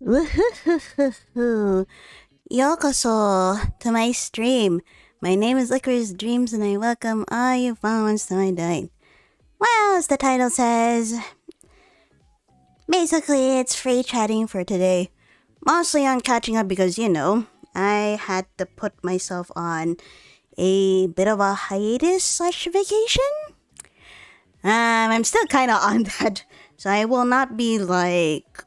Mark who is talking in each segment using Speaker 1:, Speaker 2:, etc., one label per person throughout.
Speaker 1: Woohoo! Yokoso to my stream. My name is LycorisDreams and I welcome all you followers to my domain. Well, as the title says, basically it's free chatting for today. Mostly on catching up because, I had to put myself on a bit of a hiatus/vacation. I'm still kind of on that, so I will not be like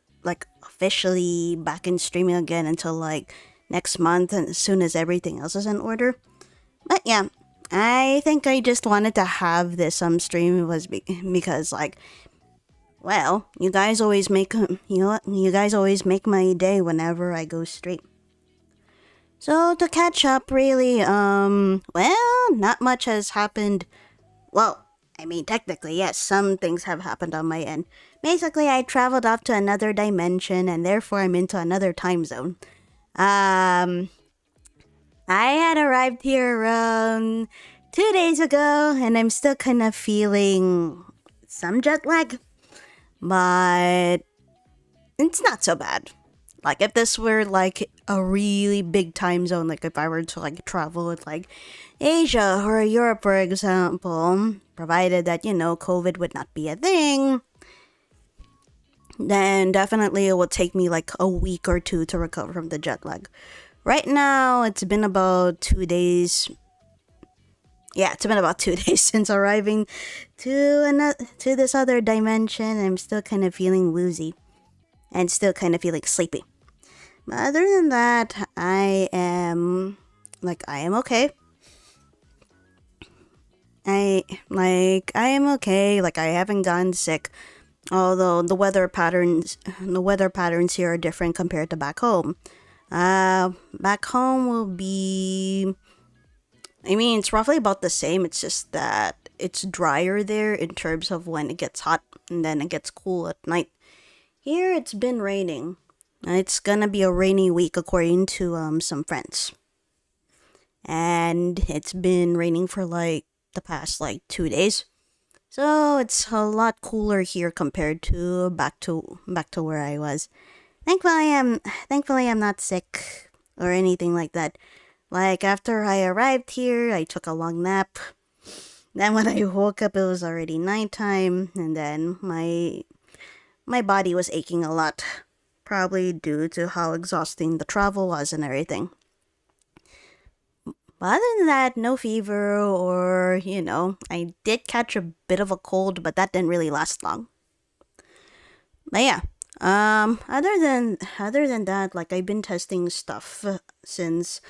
Speaker 1: officially back in streaming again until like next month, and as soon as everything else is in order. But yeah, I think I just wanted to have this stream because well, you guys always make you guys always make my day whenever I go stream. So to catch up, really, well, not much has happened. Well, I mean, technically, yes, some things have happened on my end. Basically, I traveled off to another dimension, and therefore I'm into another time zone. I had arrived here around 2 days ago, and I'm still kind of feeling some jet lag, but it's not so bad. Like, if this were like a really big time zone, like if I were to like travel with like Asia or Europe, for example, provided that, COVID would not be a thing, then definitely it will take me like a week or two to recover from the jet lag. Right now, it's been about 2 days. Yeah, it's been about 2 days since arriving to this other dimension. I'm still kind of feeling woozy and still kind of feeling sleepy. But other than that, I am okay. I am okay. Like, I haven't gotten sick. Although the weather patterns here are different compared to back home. Back home will be, I mean, it's roughly about the same. It's just that it's drier there in terms of when it gets hot and then it gets cool at night. Here it's been raining. It's gonna be a rainy week according to some friends. And it's been raining for like the past like 2 days. So it's a lot cooler here compared to back to where I was. Thankfully I'm not sick or anything like that. Like, after I arrived here, I took a long nap. Then when I woke up, it was already nighttime, and then my body was aching a lot, probably due to how exhausting the travel was and everything. But other than that, no fever or, I did catch a bit of a cold, but that didn't really last long. But yeah, other than that, like, I've been testing stuff since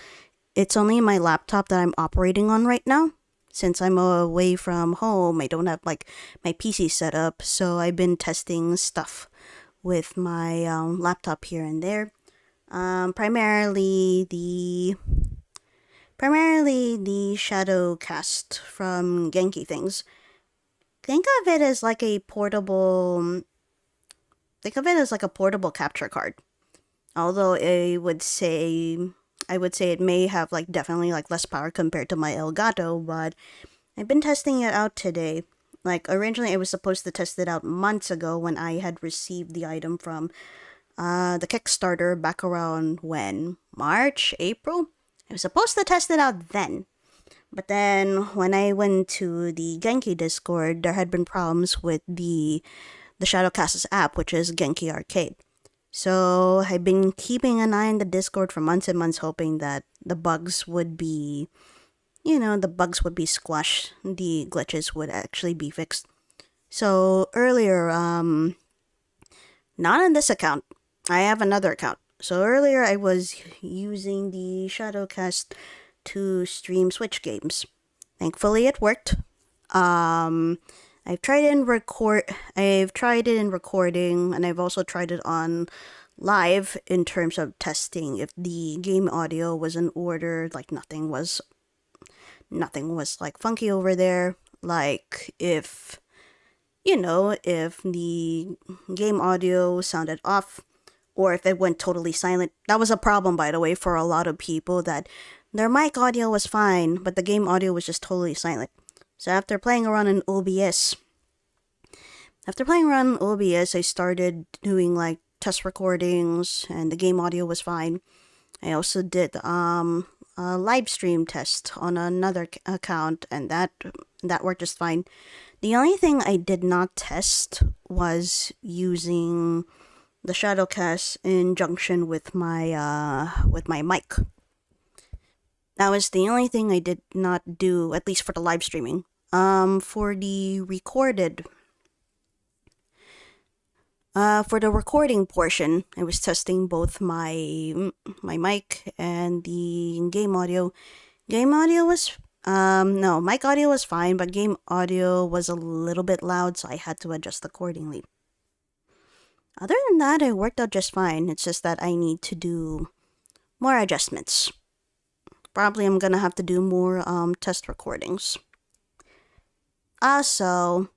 Speaker 1: it's only my laptop that I'm operating on right now. Since I'm away from home, I don't have like my PC set up, so I've been testing stuff with my laptop here and there. Primarily the shadow cast from Genki things. Think of it as like a portable capture card. Although I would say it may have like definitely like less power compared to my Elgato, but I've been testing it out today. Like, originally I was supposed to test it out months ago when I had received the item from the Kickstarter back around when? March? April? I was supposed to test it out then. But then when I went to the Genki Discord, there had been problems with the Shadowcast's app, which is Genki Arcade. So I've been keeping an eye on the Discord for months and months, hoping that the bugs would be squashed, the glitches would actually be fixed. So earlier, not on this account, I have another account. So earlier I was using the Shadowcast to stream Switch games. Thankfully it worked. I've tried it in recording, and I've also tried it on live in terms of testing if the game audio was in order, like nothing was like funky over there, like if the game audio sounded off or if it went totally silent. That was a problem, by the way, for a lot of people, that their mic audio was fine, but the game audio was just totally silent. So after playing around in OBS, I started doing like test recordings, and the game audio was fine. I also did a live stream test on another account, and that worked just fine. The only thing I did not test was using the Shadowcast in junction with my mic. That was the only thing I did not do, at least for the live streaming. For the recording portion, I was testing both my mic and the game audio. Game audio was no, mic audio was fine, but game audio was a little bit loud, so I had to adjust accordingly. Other than that, it worked out just fine. It's just that I need to do more adjustments. Probably I'm gonna have to do more test recordings. Also,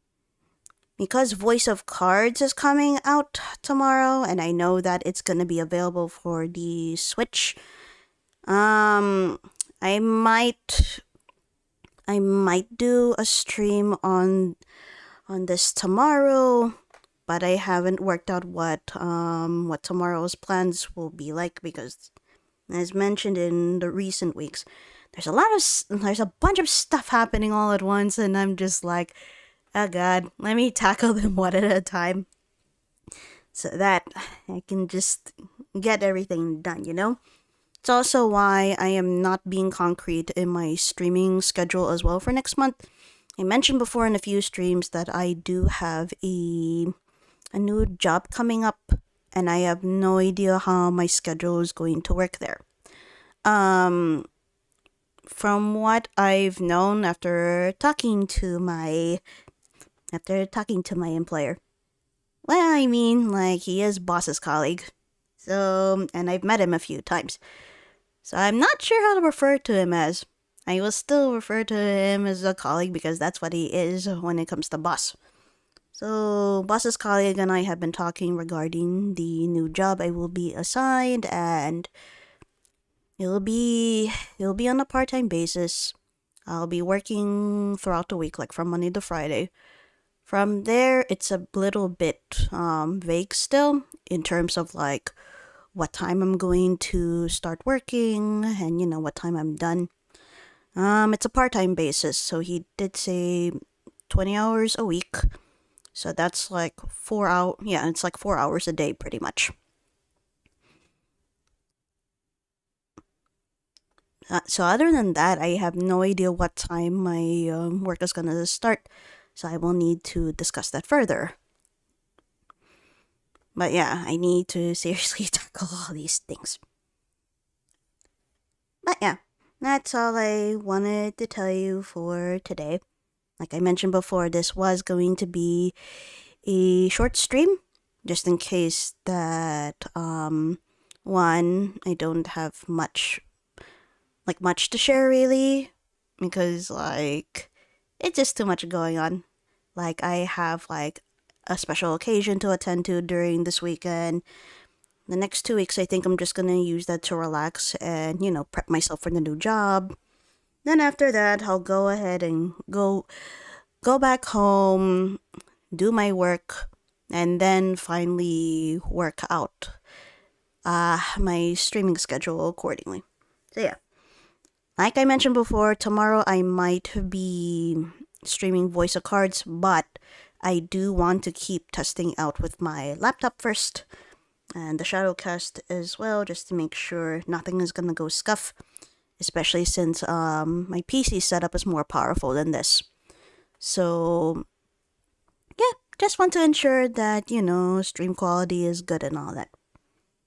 Speaker 1: because Voice of Cards is coming out tomorrow, and I know that it's gonna be available for the Switch, I might do a stream on this tomorrow, but I haven't worked out what tomorrow's plans will be like, because as mentioned in the recent weeks, there's a bunch of stuff happening all at once, and I'm just like, oh god, let me tackle them one at a time so that I can just get everything done, you know? It's also why I am not being concrete in my streaming schedule as well for next month. I mentioned before in a few streams that I do have a new job coming up, and I have no idea how my schedule is going to work there. From what I've known after talking to my employer, well, I mean, like, he is boss's colleague, so, and I've met him a few times, so I'm not sure how to refer to him as. I will still refer to him as a colleague because that's what he is when it comes to boss. So, boss's colleague and I have been talking regarding the new job I will be assigned, and it'll be on a part-time basis. I'll be working throughout the week, like from Monday to Friday. From there, it's a little bit vague still in terms of like what time I'm going to start working and, you know, what time I'm done. It's a part-time basis, so he did say 20 hours a week. So that's like 4 hours. Yeah, it's like 4 hours a day pretty much. So other than that, I have no idea what time my work is gonna start. So I will need to discuss that further. But yeah, I need to seriously tackle all these things. But yeah, that's all I wanted to tell you for today. Like I mentioned before, this was going to be a short stream, just in case that, one, I don't have much to share really, because like, it's just too much going on. Like, I have like a special occasion to attend to during this weekend. The next 2 weeks, I think I'm just gonna use that to relax and, you know, prep myself for the new job. Then after that, I'll go ahead and go back home, do my work, and then finally work out my streaming schedule accordingly. So yeah, like I mentioned before, tomorrow I might be streaming Voice of Cards, but I do want to keep testing out with my laptop first, and the Shadowcast as well, just to make sure nothing is gonna go scuff, especially since my PC setup is more powerful than this. So yeah, just want to ensure that, you know, stream quality is good and all that.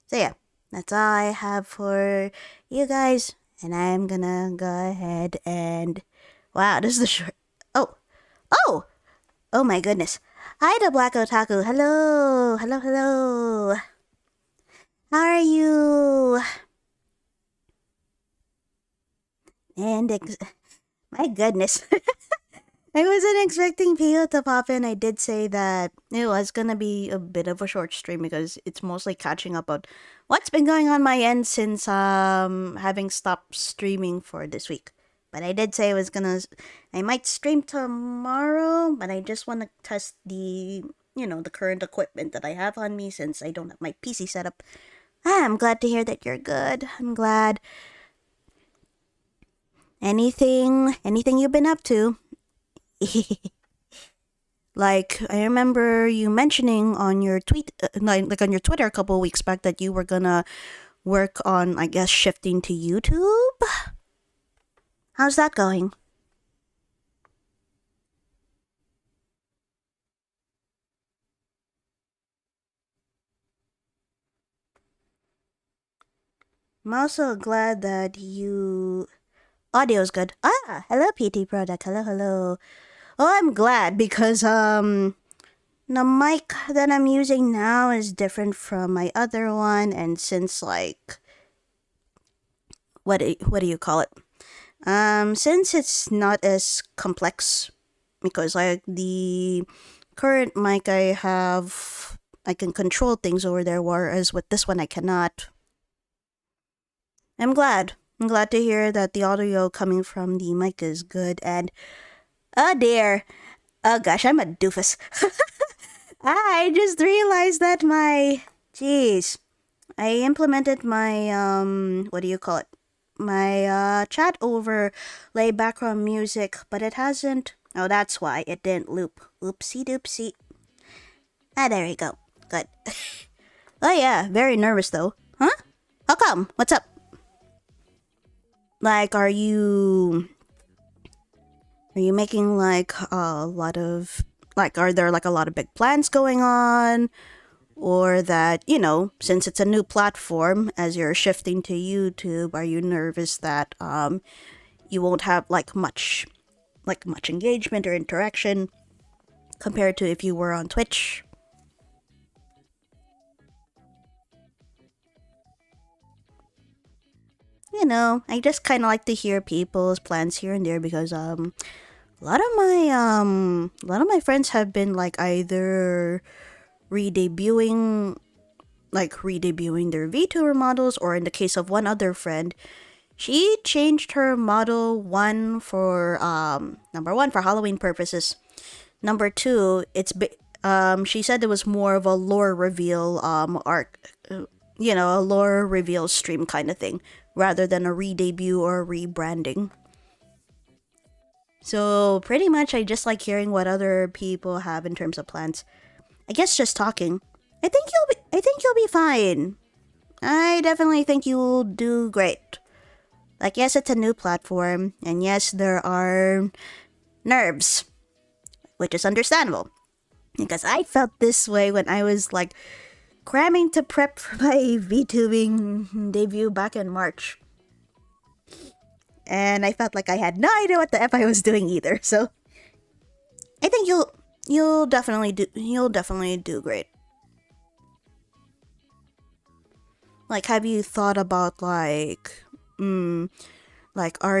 Speaker 1: So yeah, that's all I have for you guys, and I'm gonna go ahead and, wow, this is the short. Oh my goodness. Hi, the Black Otaku. Hello. How are you? And my goodness. I wasn't expecting Pio to pop in. I did say that it was gonna be a bit of a short stream because it's mostly catching up on what's been going on my end since having stopped streaming for this week. But I did say I might stream tomorrow, but I just want to test the the current equipment that I have on me since I don't have my PC set up. I'm glad to hear that you're good. I'm glad. Anything you've been up to? Like, I remember you mentioning on your tweet, like on your Twitter a couple of weeks back that you were gonna work on, I guess, shifting to YouTube? How's that going? I'm also glad that you... Audio's good. Ah, hello, PT Product. Hello, hello. Oh, I'm glad because, the mic that I'm using now is different from my other one, and since, like, what do you call it? Since it's not as complex, because, like, the current mic I have, I can control things over there, whereas with this one I cannot. I'm glad. I'm glad to hear that the audio coming from the mic is good, and oh dear. Oh gosh, I'm a doofus. I just realized that jeez. I implemented my, what do you call it? My, chat overlay background music, but it hasn't. Oh, that's why it didn't loop. Oopsie doopsie. Ah, there we go. Good. Oh yeah, very nervous though. Huh? How come? What's up? Like, are you making like a lot of, like, are there like a lot of big plans going on? Or that, since it's a new platform, as you're shifting to YouTube, are you nervous that you won't have much engagement or interaction compared to if you were on Twitch? I just kind of like to hear people's plans here and there because a lot of my friends have been like either redebuting their VTuber models, or in the case of one other friend, she changed her model one for number one for Halloween purposes. Number two, she said it was more of a lore reveal arc, a lore reveal stream kind of thing, rather than a redebut or rebranding. So pretty much, I just like hearing what other people have in terms of plans. I guess just talking. I think you'll be fine. I definitely think you'll do great. Like, yes, it's a new platform, and yes, there are nerves, which is understandable. Because I felt this way when I was like cramming to prep for my VTubing debut back in March. And I felt like I had no idea what the F I was doing either, so I think you'll definitely do great. Like, have you thought about are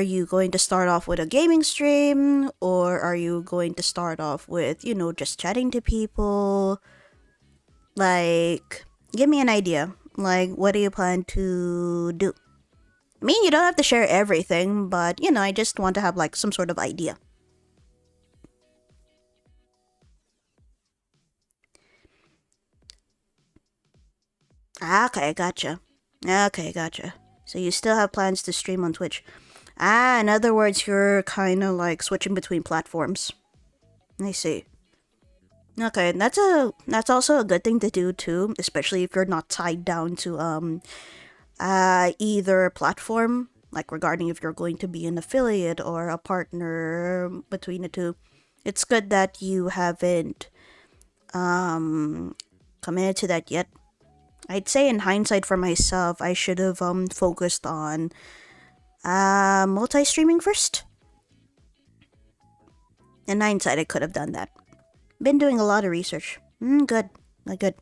Speaker 1: you going to start off with a gaming stream, or are you going to start off with, just chatting to people? Like, give me an idea. Like, what do you plan to do? I mean, you don't have to share everything, but, I just want to have, some sort of idea. Ah, okay, gotcha. Okay, gotcha. So you still have plans to stream on Twitch. Ah, in other words, you're kind of switching between platforms. I see. Okay, that's also a good thing to do too, especially if you're not tied down to either platform, like regarding if you're going to be an affiliate or a partner between the two. It's good that you haven't committed to that yet. I'd say in hindsight for myself, I should have focused on multi-streaming first. In hindsight, I could have done that. Been doing a lot of research. Good. Good.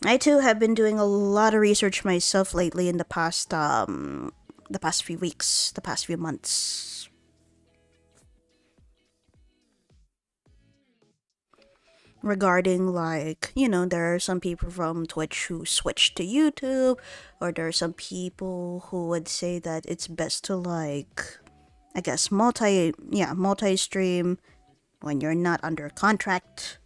Speaker 1: I too have been doing a lot of research myself lately in the past few weeks, the past few months. Regarding there are some people from Twitch who switched to YouTube, or there are some people who would say that it's best to I guess multi-stream when you're not under contract.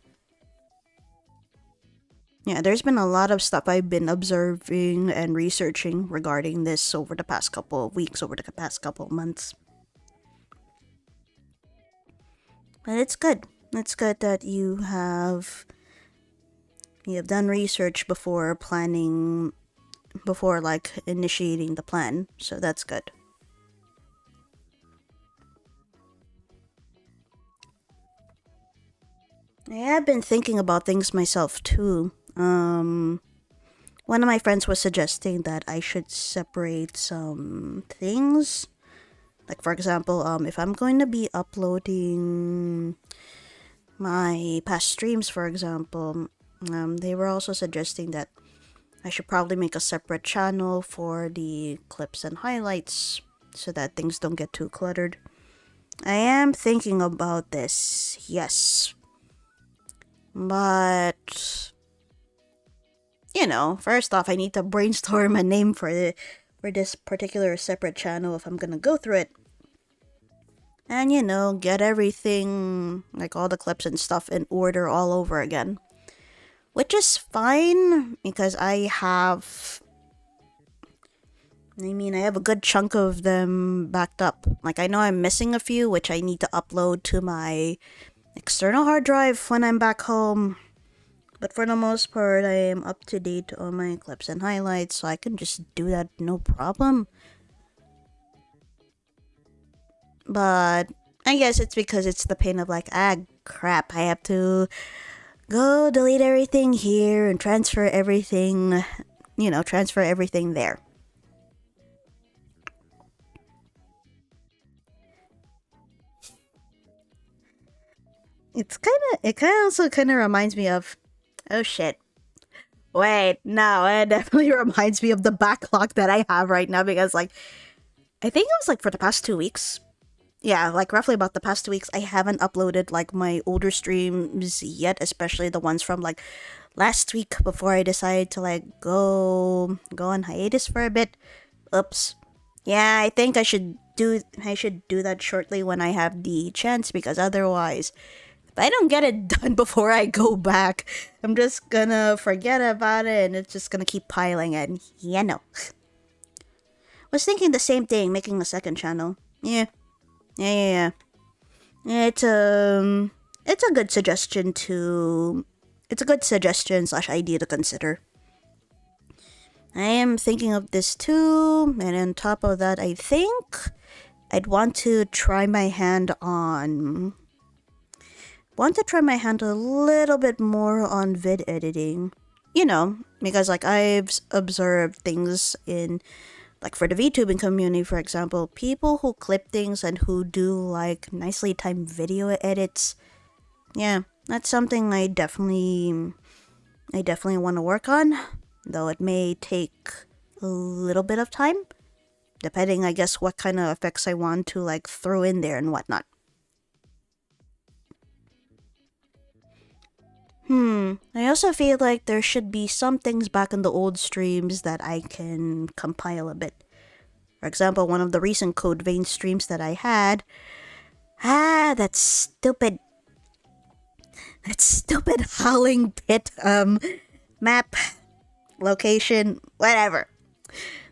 Speaker 1: Yeah, there's been a lot of stuff I've been observing and researching regarding this over the past couple of weeks, over the past couple of months. But it's good. It's good that you have done research before planning, before like initiating the plan. So that's good. I have been thinking about things myself too. One of my friends was suggesting that I should separate some things. Like for example, if I'm going to be uploading my past streams, for example, they were also suggesting that I should probably make a separate channel for the clips and highlights so that things don't get too cluttered. I am thinking about this, yes. But first off, I need to brainstorm a name for this particular separate channel if I'm gonna go through it. And get everything, like all the clips and stuff, in order all over again. Which is fine because I have a good chunk of them backed up. Like I know I'm missing a few which I need to upload to my external hard drive when I'm back home. But for the most part, I am up to date on my clips and highlights, so I can just do that no problem. But I guess it's because it's the pain of like, crap, I have to go delete everything here and transfer everything there. It also kind of reminds me of, oh shit. Wait, no, it definitely reminds me of the backlog that I have right now because like, I think it was like for the past 2 weeks. Yeah, like roughly about the past 2 weeks, I haven't uploaded like my older streams yet, especially the ones from like last week before I decided to like go on hiatus for a bit. Oops. Yeah, I think I should do that shortly when I have the chance because otherwise, if I don't get it done before I go back, I'm just gonna forget about it and it's just gonna keep piling and Was thinking the same thing, making a second channel. Yeah. It's a good suggestion slash idea to consider. I am thinking of this too, and on top of that, I think I'd want to try my hand a little bit more on vid editing. Because like I've observed things in, like for the VTubing community, for example, people who clip things and who do like nicely timed video edits. Yeah, that's something I definitely want to work on, though it may take a little bit of time, depending, I guess, what kind of effects I want to like throw in there and whatnot. I also feel like there should be some things back in the old streams that I can compile a bit. For example, one of the recent Code Vein streams that I had. That stupid howling pit map location, whatever.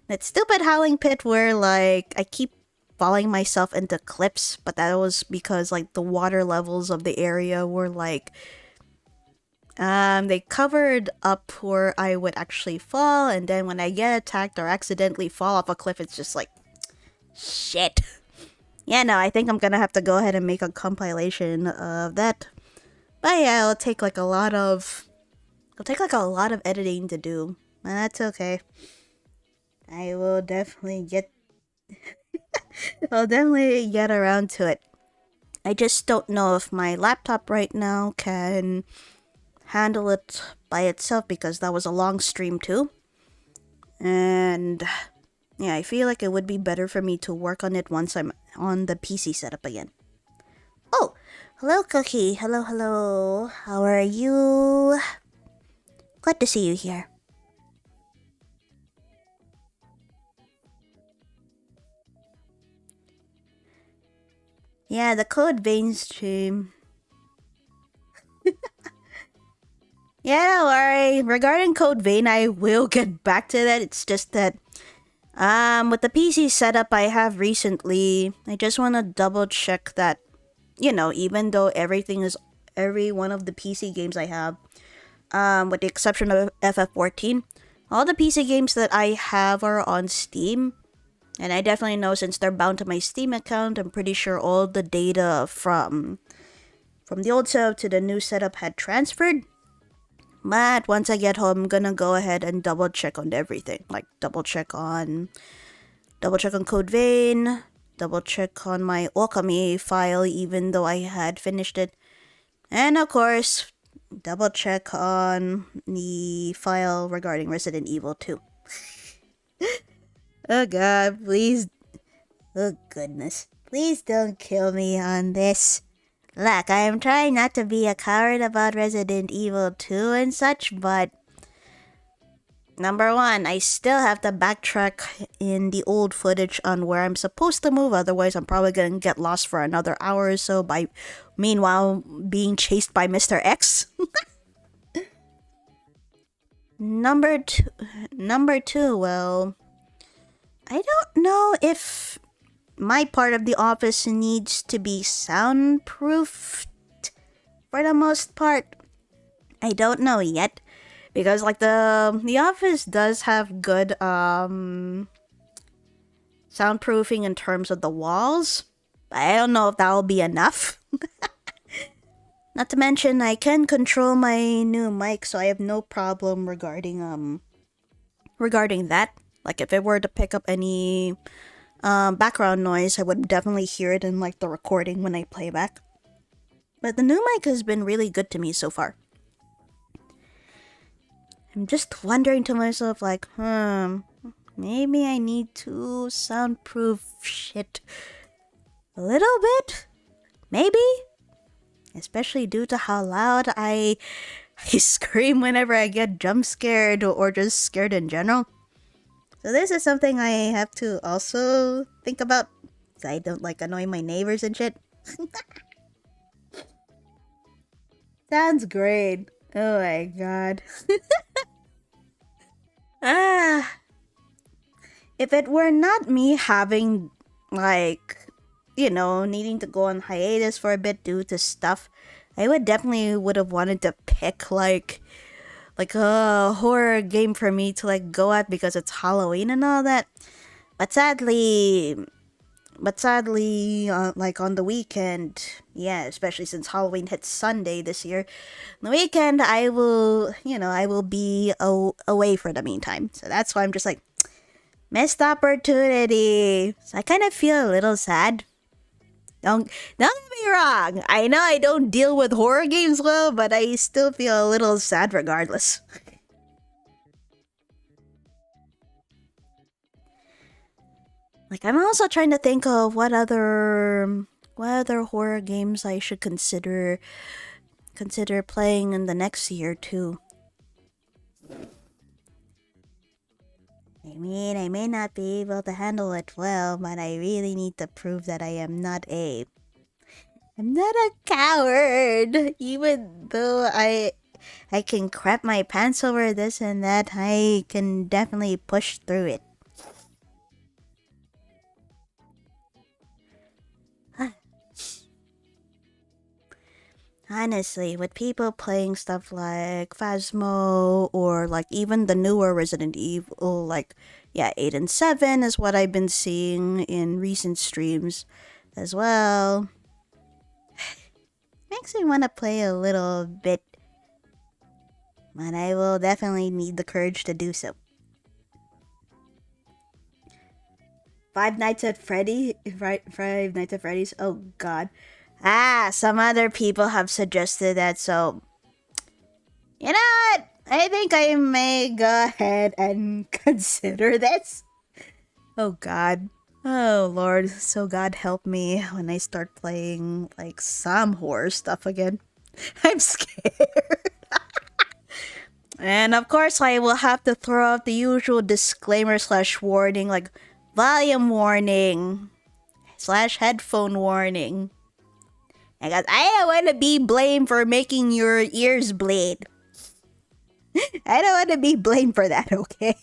Speaker 1: That stupid howling pit where like I keep falling myself into cliffs, but that was because like the water levels of the area were like they covered up where I would actually fall, and then when I get attacked or accidentally fall off a cliff, it's just like, shit. Yeah, no, I think I'm gonna have to go ahead and make a compilation of that. But yeah, it'll take like a lot of editing to do, and that's okay. I will definitely get, I'll definitely get around to it. I just don't know if my laptop right now can handle it by itself because that was a long stream too. And yeah, I feel like it would be better for me to work on it once I'm on the PC setup again. Oh, hello Cookie. Hello. How are you? Glad to see you here. Yeah, the Code Vein stream. Yeah, don't worry. Regarding Code Vein, I will get back to that. It's just that with the PC setup I have recently, I just want to double check that, even though every one of the PC games I have, with the exception of FF14, all the PC games that I have are on Steam. And I definitely know since they're bound to my Steam account, I'm pretty sure all the data from the old setup to the new setup had transferred. But once I get home, I'm gonna go ahead and double check on everything. Like double check on Code Vein, double check on my Okami file even though I had finished it. And of course, double check on the file regarding Resident Evil 2. Oh god, please. Oh goodness. Please don't kill me on this. Look, I am trying not to be a coward about Resident Evil 2 and such, but number one, I still have to backtrack in the old footage on where I'm supposed to move, otherwise I'm probably gonna get lost for another hour or so by meanwhile being chased by Mr. X. Number two, well, I don't know if my part of the office needs to be soundproofed for the most part. I don't know yet. Because like the office does have good soundproofing in terms of the walls. But I don't know if that'll be enough. Not to mention I can control my new mic, so I have no problem regarding that. Like if it were to pick up any background noise, I would definitely hear it in like the recording when I play back. But the new mic has been really good to me so far. I'm just wondering to myself like, maybe I need to soundproof shit a little bit? Maybe? Especially due to how loud I scream whenever I get jump scared or just scared in general. So this is something I have to also think about. So I don't like annoy my neighbors and shit. Sounds great. Oh my god. If it were not me having like, needing to go on hiatus for a bit due to stuff, I would have wanted to pick like a horror game for me to like go at because it's Halloween and all that. But sadly, like on the weekend, yeah, especially since Halloween hits Sunday this year, on the weekend I will be away for the meantime. So that's why I'm just like, missed opportunity. So I kind of feel a little sad. Don't get me wrong. I know I don't deal with horror games well, but I still feel a little sad regardless. Like I'm also trying to think of what other horror games I should consider playing in the next year too. I mean, I may not be able to handle it well, but I really need to prove that I'm not a coward. Even though I can crap my pants over this and that, I can definitely push through it. Honestly, with people playing stuff like Phasmo or like even the newer Resident Evil, like 8 and 7 is what I've been seeing in recent streams as well. Makes me want to play a little bit, but I will definitely need the courage to do so. Five Nights at Freddy's? Oh god. Some other people have suggested that, so you know what? I think I may go ahead and consider this. Oh god. Oh lord, so God help me when I start playing like some horror stuff again. I'm scared. And of course I will have to throw out the usual disclaimer / warning, like volume warning / headphone warning. Because I don't want to be blamed for making your ears bleed. I don't want to be blamed for that, okay?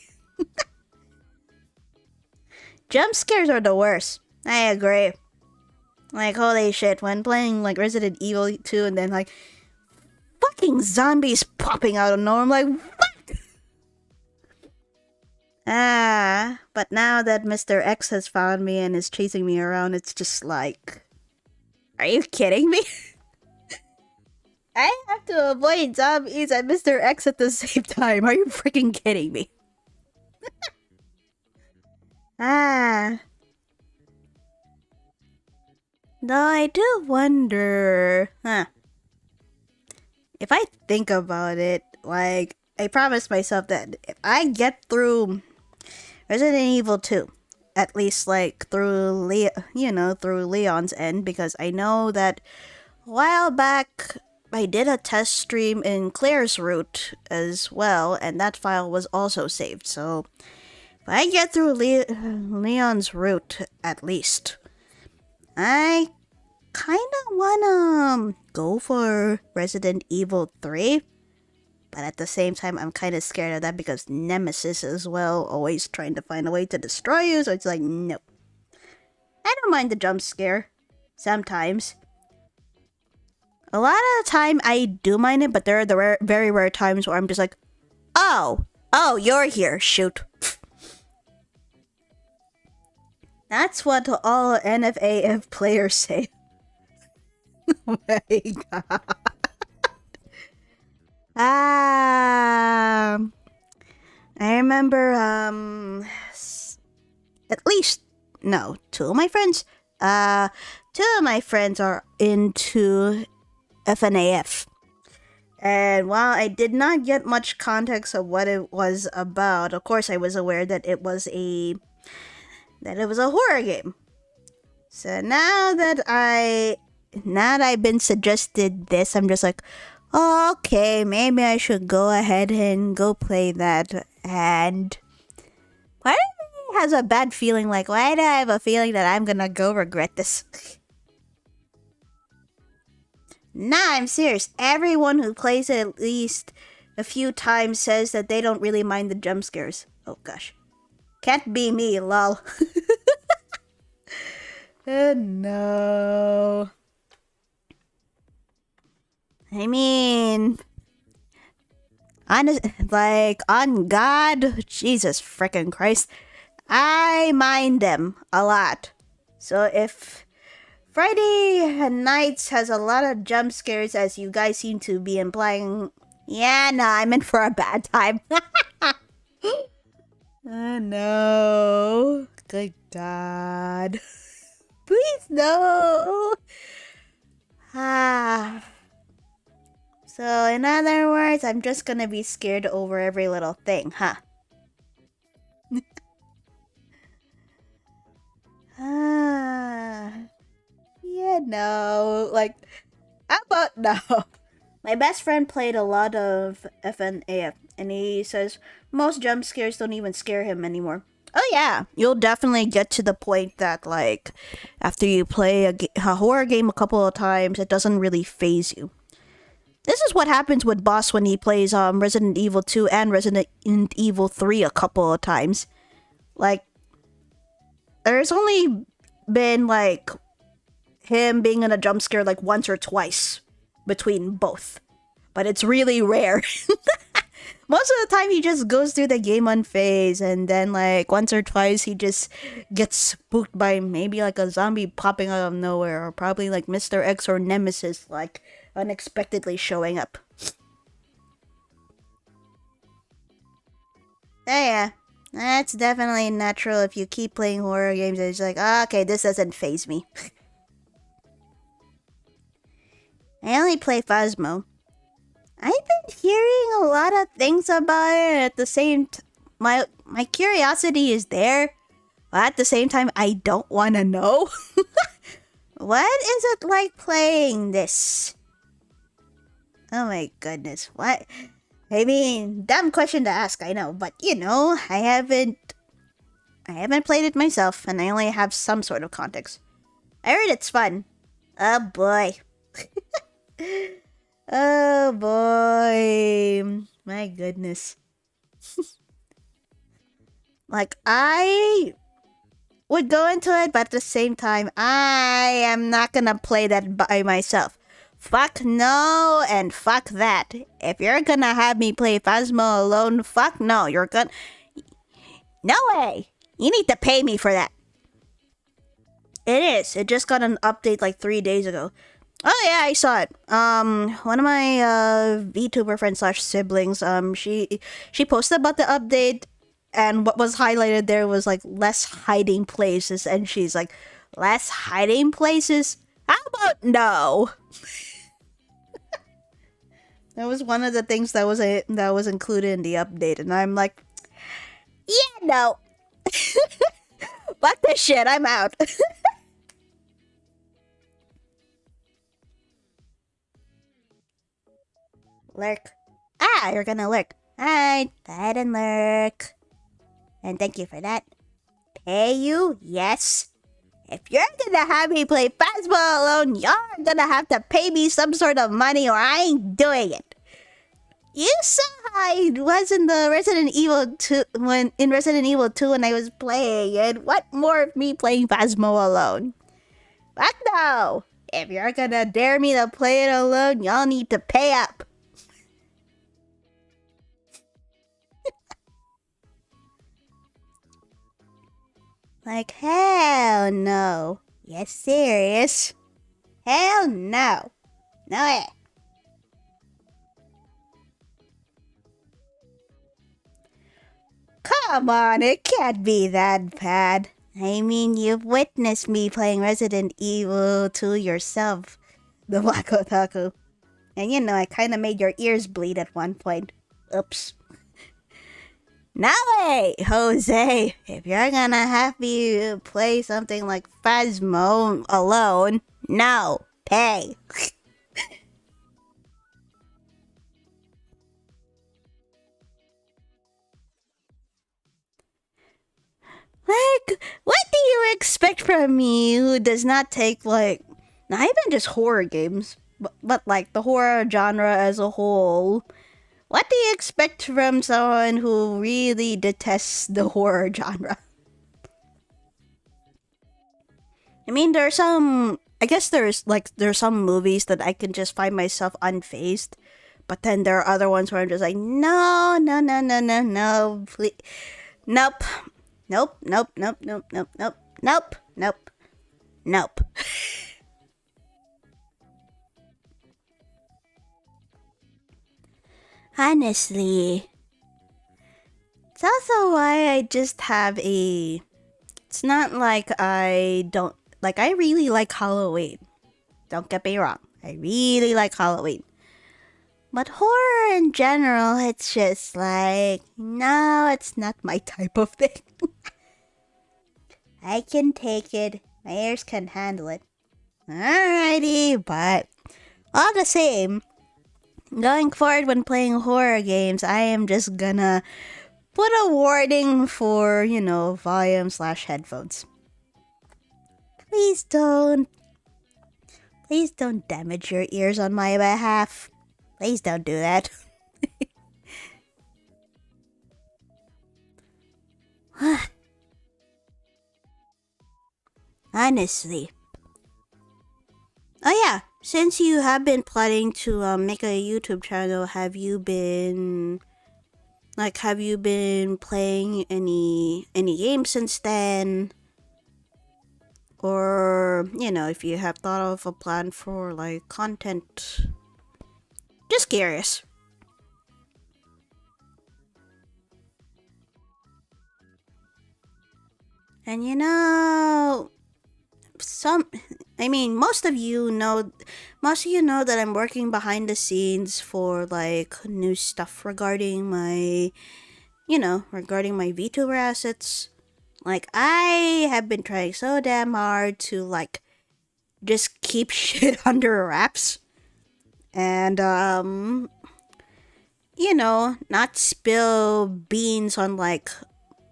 Speaker 1: Jump scares are the worst. I agree. Like, holy shit, when playing, like, Resident Evil 2 and then, like, fucking zombies popping out of nowhere, I'm like, what? But now that Mr. X has found me and is chasing me around, it's just like, are you kidding me? I have to avoid zombies and Mr. X at the same time. Are you freaking kidding me? Though I do wonder, if I think about it, like, I promised myself that if I get through Resident Evil 2, at least, like, through through Leon's end, because I know that a while back, I did a test stream in Claire's route as well, and that file was also saved, so if I get through Leon's route, at least, I kinda wanna go for Resident Evil 3. But at the same time, I'm kinda scared of that because Nemesis as well, always trying to find a way to destroy you, so it's like, no. I don't mind the jump scare. Sometimes. A lot of the time, I do mind it, but there are the very rare times where I'm just like, oh, you're here, shoot. That's what all NFAF players say. Oh my god. I remember, at least, no, two of my friends are into FNAF. And while I did not get much context of what it was about, of course I was aware that it was a horror game. So now that I've been suggested this, I'm just like, oh, okay, maybe I should go ahead and go play that. And why do I have a bad feeling? Like, why do I have a feeling that I'm gonna go regret this? Nah, I'm serious. Everyone who plays it at least a few times says that they don't really mind the jump scares. Oh gosh. Can't be me, lol. No. I mean, on God, Jesus frickin' Christ, I mind them a lot. So if Friday Nights has a lot of jump scares, as you guys seem to be implying, yeah, nah, I'm in for a bad time. Oh no. Good God. Please no. So in other words, I'm just gonna be scared over every little thing, huh? Yeah, no. Like, how about no? My best friend played a lot of FNAF, and he says most jump scares don't even scare him anymore. Oh yeah, you'll definitely get to the point that, like, after you play a horror game a couple of times, it doesn't really faze you. This is what happens with Boss when he plays Resident Evil 2 and Resident Evil 3 a couple of times. Like, there's only been, like, him being in a jump scare, like, once or twice between both. But it's really rare. Most of the time, he just goes through the game unfazed, and then, like, once or twice, he just gets spooked by maybe, like, a zombie popping out of nowhere, or probably, like, Mr. X or Nemesis, like, unexpectedly showing up. Yeah, that's definitely natural if you keep playing horror games, and it's like, oh, okay, this doesn't faze me. I only play Phasmo. I've been hearing a lot of things about it. At the same my curiosity is there, but at the same time, I don't want to know. What is it like playing this? Oh my goodness, what? I mean, dumb question to ask, I know, but you know, I haven't played it myself, and I only have some sort of context. I heard it's fun. Oh boy. Oh boy. My goodness. Like, I would go into it, but at the same time, I am not gonna play that by myself. Fuck no, and fuck that. If you're gonna have me play Phasmo alone, fuck no. You're gonna... No way! You need to pay me for that. It is. It just got an update like 3 days ago. Oh yeah, I saw it. One of my VTuber friends slash siblings, she posted about the update, and what was highlighted there was like less hiding places, and she's like, less hiding places? How about no? That was one of the things that was included in the update, and I'm like, yeah, no. Fuck this shit, I'm out. Lurk. Ah, you're gonna lurk. Alright, go ahead and lurk. And thank you for that. Pay you? Yes. If you're gonna have me play Phasmo alone, you're gonna have to pay me some sort of money or I ain't doing it. You saw how I was in the Resident Evil 2 when I was playing it. What more of me playing Phasmo alone? Fuck no! If you're gonna dare me to play it alone, y'all need to pay up. Like, hell no. You serious? Hell no. No way. Come on, it can't be that bad. I mean, you've witnessed me playing Resident Evil 2 yourself, the Black Otaku. And you know, I kinda made your ears bleed at one point. Oops. No way, Jose. If you're gonna have me play something like Phasmo alone, no, pay. Like, what do you expect from me who does not take, like, not even just horror games, but like the horror genre as a whole? What do you expect from someone who really detests the horror genre? I mean, I guess there's some movies that I can just find myself unfazed. But then there are other ones where I'm just like, no, no, no, no, no, no, please. Nope. Nope, nope, nope, nope, nope, nope, nope, nope, nope. Honestly, it's also why I just have a... It's not like I don't... Like, I really like Halloween. Don't get me wrong. I really like Halloween. But horror in general, it's just like... No, it's not my type of thing. I can take it. My ears can handle it. Alrighty, but... All the same... Going forward when playing horror games, I am just gonna put a warning for, volume/headphones. Please don't. Please don't damage your ears on my behalf. Please don't do that. Honestly. Oh yeah, since you have been planning to make a YouTube channel, have you been playing any games since then? Or, if you have thought of a plan for like content. Just curious. And most of you know that I'm working behind the scenes for like new stuff regarding my VTuber assets. Like, I have been trying so damn hard to like just keep shit under wraps and not spill beans on like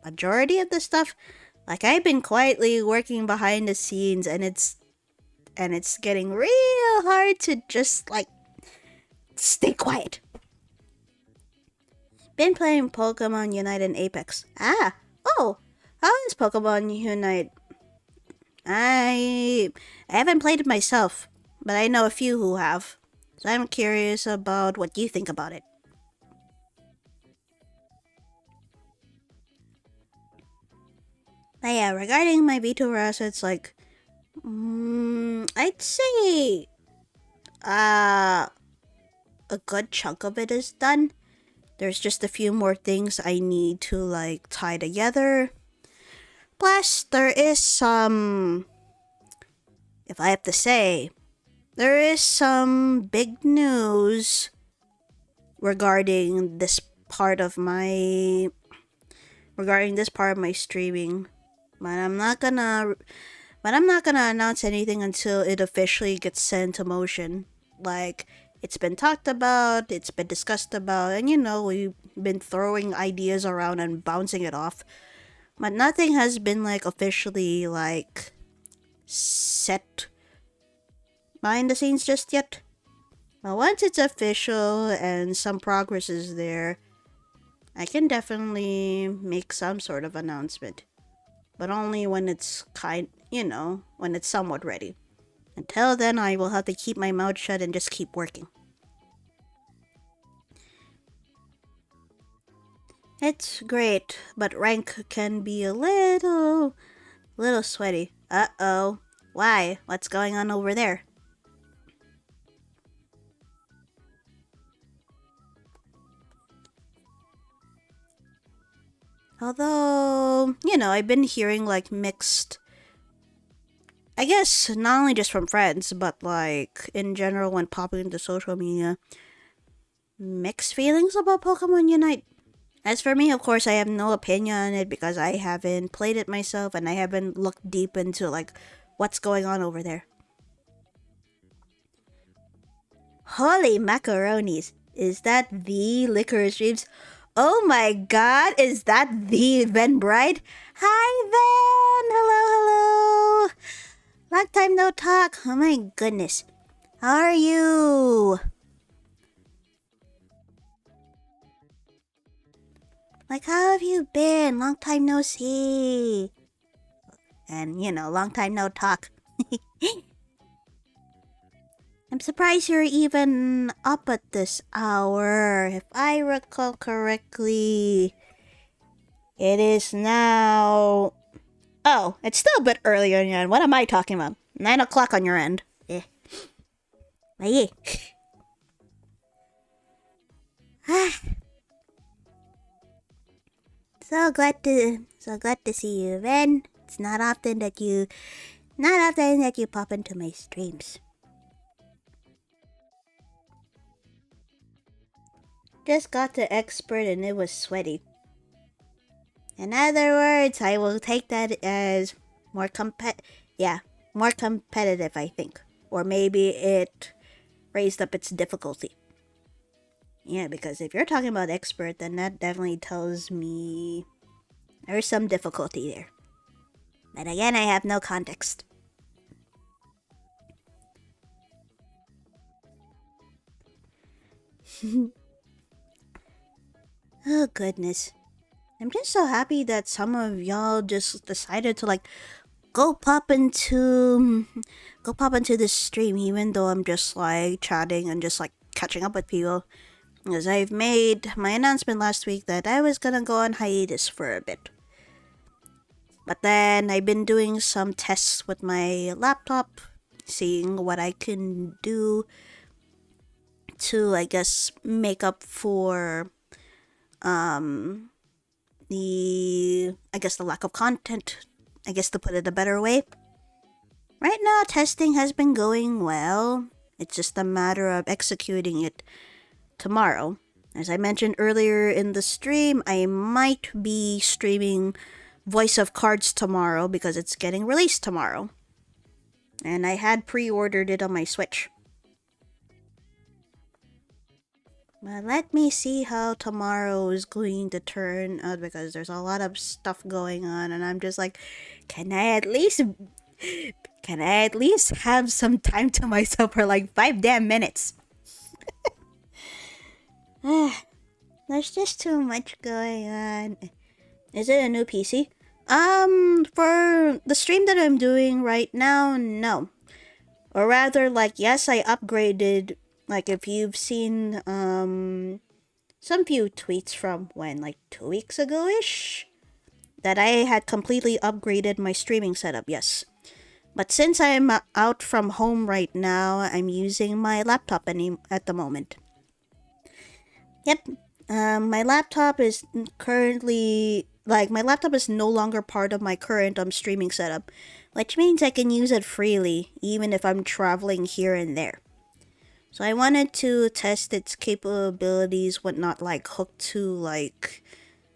Speaker 1: majority of the stuff. Like, I've been quietly working behind the scenes, and it's getting real hard to just like stay quiet. Been playing Pokemon Unite and Apex. Ah! Oh! How is Pokemon Unite? I haven't played it myself, but I know a few who have. So I'm curious about what you think about it. But yeah, regarding my VTuber assets, like, I'd say a good chunk of it is done. There's just a few more things I need to like tie together. Plus, there is some, if I have to say, there is some big news regarding this part of my streaming. But I'm not gonna announce anything until it officially gets set into motion. Like, it's been talked about, it's been discussed about, and we've been throwing ideas around and bouncing it off. But nothing has been like officially like set behind the scenes just yet. But once it's official and some progress is there, I can definitely make some sort of announcement. But only when it's when it's somewhat ready. Until then, I will have to keep my mouth shut and just keep working. It's great, but rank can be a little sweaty. Uh-oh. Why? What's going on over there? Although, I've been hearing like mixed, I guess not only just from friends, but like in general when popping into social media, mixed feelings about Pokemon Unite. As for me, of course, I have no opinion on it because I haven't played it myself and I haven't looked deep into like what's going on over there. Holy macaronis! Is that the LycorisDreams? Oh my god, is that the Ven Bride? Hi Ven! Hello, hello! Long time no talk. Oh my goodness. How are you? Like, how have you been? Long time no see. And, long time no talk. I'm surprised you're even up at this hour. If I recall correctly, it is now... Oh, it's still a bit early on your end. What am I talking about? 9 o'clock on your end. Yeah. But yeah. So glad to see you, Ren. It's not often that you pop into my streams. Just got to expert and it was sweaty. In other words, I will take that as more competitive, I think. Or maybe it raised up its difficulty. Yeah, because if you're talking about expert, then that definitely tells me there's some difficulty there. But again, I have no context. Oh goodness. I'm just so happy that some of y'all just decided to like go pop into this stream, even though I'm just like chatting and just like catching up with people. Because I've made my announcement last week that I was gonna go on hiatus for a bit. But then I've been doing some tests with my laptop, seeing what I can do to, I guess, make up for the lack of content, I guess, to put it a better way. Right now, testing has been going well. It's just a matter of executing it tomorrow. As I mentioned earlier in the stream, I might be streaming Voice of Cards tomorrow because it's getting released tomorrow. And I had pre-ordered it on my Switch. But let me see how tomorrow is going to turn out because there's a lot of stuff going on and I'm just like, can I at least have some time to myself for like 5 damn minutes? There's just too much going on. Is it a new PC? For the stream that I'm doing right now, no. Or rather, like, yes, I upgraded. Like, if you've seen, some few tweets from when, like, 2 weeks ago-ish, that I had completely upgraded my streaming setup, yes. But since I'm out from home right now, I'm using my laptop at the moment. Yep. My laptop is currently my laptop is no longer part of my current streaming setup, which means I can use it freely even if I'm traveling here and there. So I wanted to test its capabilities, whatnot, like hooked to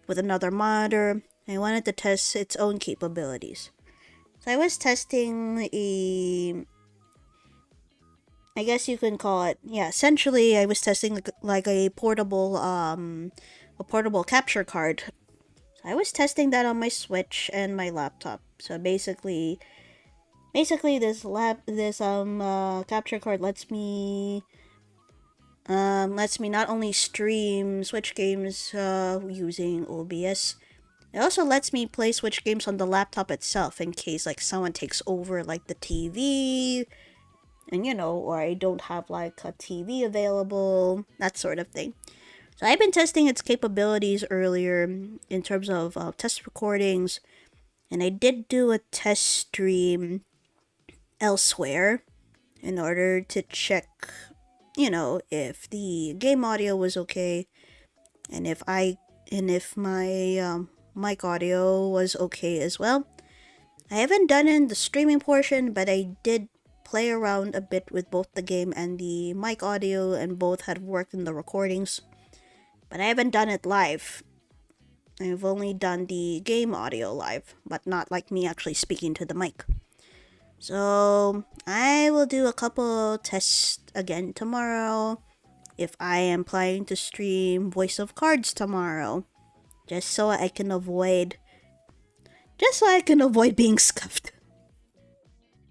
Speaker 1: with another monitor. I wanted to test its own capabilities. So I was testing I guess you can call it, yeah, essentially I was testing like a portable capture card. So I was testing that on my Switch and my laptop. So basically this capture card lets me not only stream Switch games using OBS. It also lets me play Switch games on the laptop itself in case like someone takes over like the TV, and or I don't have like a TV available, that sort of thing. So I've been testing its capabilities earlier in terms of test recordings, and I did do a test stream elsewhere in order to check, if the game audio was okay, and if my mic audio was okay as well. I haven't done it in the streaming portion, but I did play around a bit with both the game and the mic audio, and both had worked in the recordings. But I haven't done it live. I've only done the game audio live, but not like me actually speaking to the mic. So I will do a couple tests again tomorrow if I am planning to stream Voice of Cards tomorrow. Just so I can avoid being scuffed.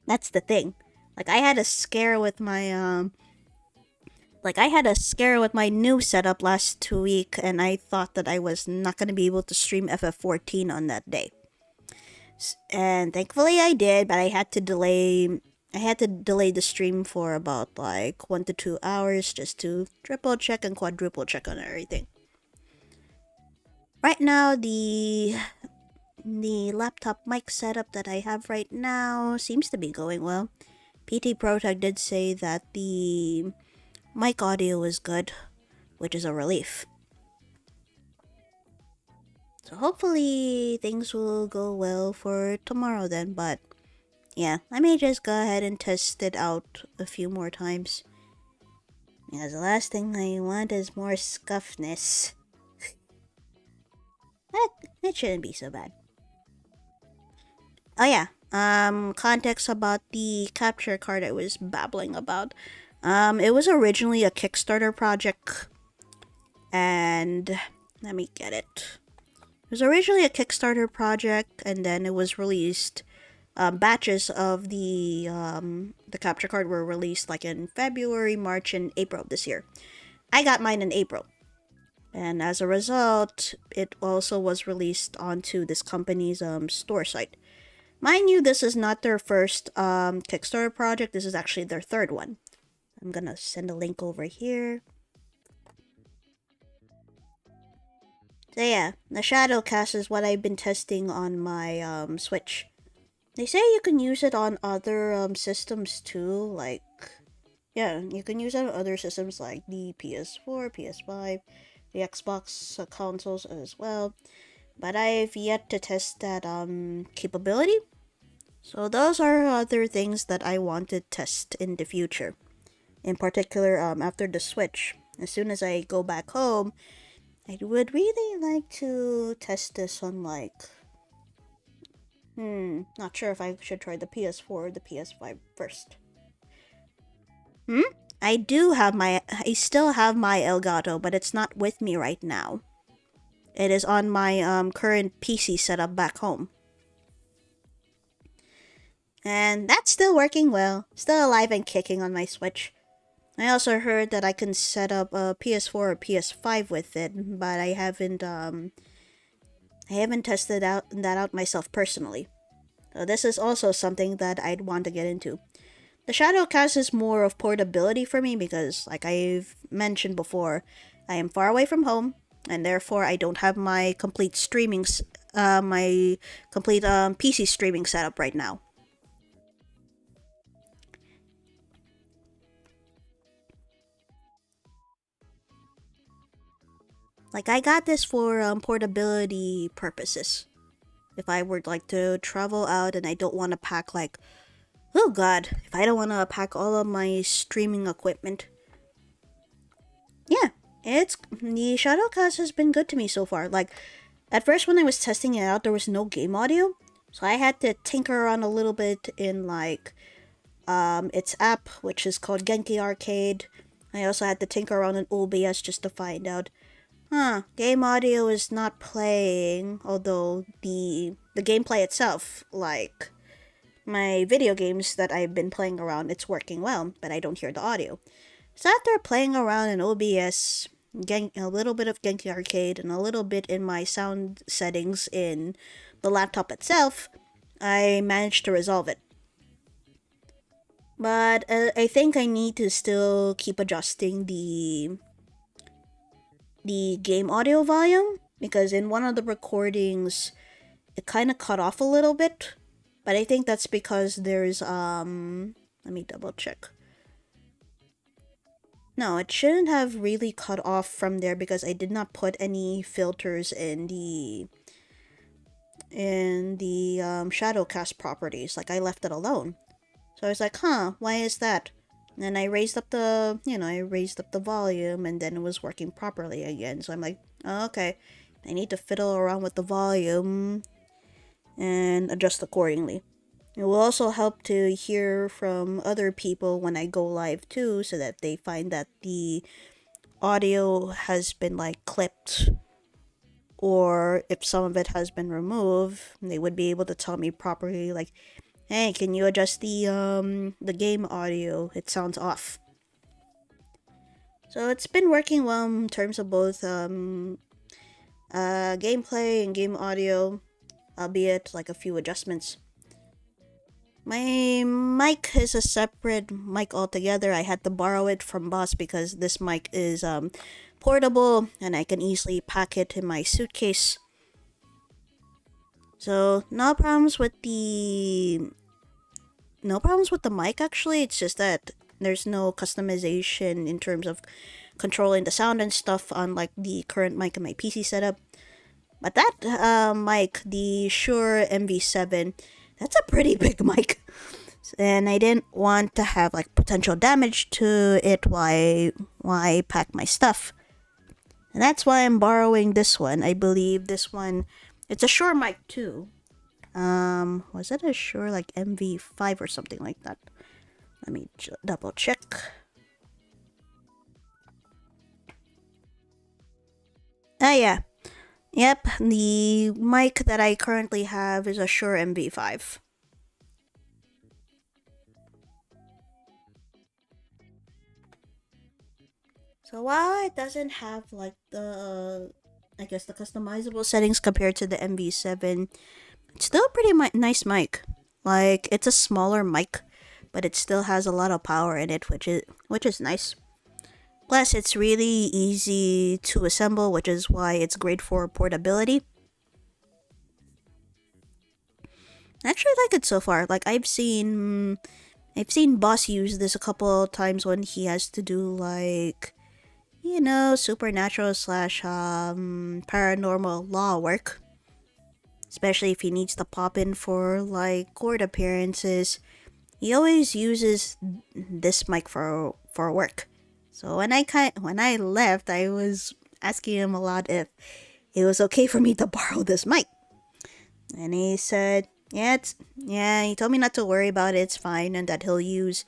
Speaker 1: That's the thing. Like I had a scare with my new setup last week, and I thought that I was not going to be able to stream FF14 on that day. And thankfully I did, but I had to delay the stream for about like 1 to 2 hours just to triple check and quadruple check on everything. Right now, the laptop mic setup that I have right now seems to be going well. PT ProTech did say that the mic audio is good, which is a relief. So hopefully things will go well for tomorrow then, but yeah, I may just go ahead and test it out a few more times. Because the last thing I want is more scuffness. It shouldn't be so bad. Oh yeah, context about the capture card I was babbling about. It was originally a Kickstarter project, and let me get it. It was originally a Kickstarter project, and then it was released. Batches of the capture card were released like in February, March, and April of this year. I got mine in April. And as a result, it also was released onto this company's store site. Mind you, this is not their first Kickstarter project. This is actually their third one. I'm gonna send a link over here. So yeah, the Shadowcast is what I've been testing on my Switch. They say you can use it on other systems too, like, yeah, you can use it on other systems like the PS4, PS5, the Xbox consoles as well. But I've yet to test that capability. So those are other things that I want to test in the future. In particular, after the Switch. As soon as I go back home, I would really like to test this on not sure if I should try the PS4 or the PS5 first. I still have my Elgato, but it's not with me right now. It is on my current PC setup back home. And that's still working well. Still alive and kicking on my Switch. I also heard that I can set up a PS4 or PS5 with it, but I haven't tested that out myself personally. So this is also something that I'd want to get into. The Shadowcast is more of portability for me because, like I've mentioned before, I am far away from home, and therefore I don't have my complete PC streaming setup right now. Like I got this for portability purposes. If I were like to travel out and I don't want to pack like, oh god, if I don't want to pack all of my streaming equipment. Yeah, it's the Shadowcast has been good to me so far. Like at first when I was testing it out, there was no game audio, so I had to tinker around a little bit in like its app, which is called Genki Arcade. I also had to tinker around in OBS just to find out, game audio is not playing, although the gameplay itself, like my video games that I've been playing around, it's working well, but I don't hear the audio. So after playing around in OBS, a little bit of Genki Arcade, and a little bit in my sound settings in the laptop itself, I managed to resolve it. But I think I need to still keep adjusting the game audio volume because in one of the recordings it kind of cut off a little bit, but I think that's because there's let me double check. No, it shouldn't have really cut off from there because I did not put any filters in the Shadowcast properties. Like I left it alone. So I was like, why is that? And then I raised up the volume and then it was working properly again. So I'm like, oh, okay. I need to fiddle around with the volume and adjust accordingly. It will also help to hear from other people when I go live too, so that they find that the audio has been like clipped, or if some of it has been removed, they would be able to tell me properly, like, hey, can you adjust the game audio? It sounds off. So it's been working well in terms of both gameplay and game audio, albeit like a few adjustments. My mic is a separate mic altogether. I had to borrow it from Boss because this mic is portable and I can easily pack it in my suitcase. So no problems with the mic actually. It's just that there's no customization in terms of controlling the sound and stuff unlike the current mic in my PC setup. But that mic, the Shure MV7, that's a pretty big mic. And I didn't want to have like potential damage to it while I pack my stuff. And that's why I'm borrowing this one. I believe this one, it's a Shure mic too. Was it a Shure like MV5 or something like that? Let me double check. Yeah. Yep, the mic that I currently have is a Shure MV5. So while it doesn't have like I guess the customizable settings compared to the MV7, it's still a pretty nice mic. Like it's a smaller mic, but it still has a lot of power in it, which is nice. Plus, it's really easy to assemble, which is why it's great for portability. I actually like it so far. Like I've seen Boss use this a couple of times when he has to do like supernatural slash paranormal law work. Especially if he needs to pop in for like court appearances. He always uses this mic for work. So when I left, I was asking him a lot if it was okay for me to borrow this mic. And he said, yeah, he told me not to worry about it, it's fine, and that he'll use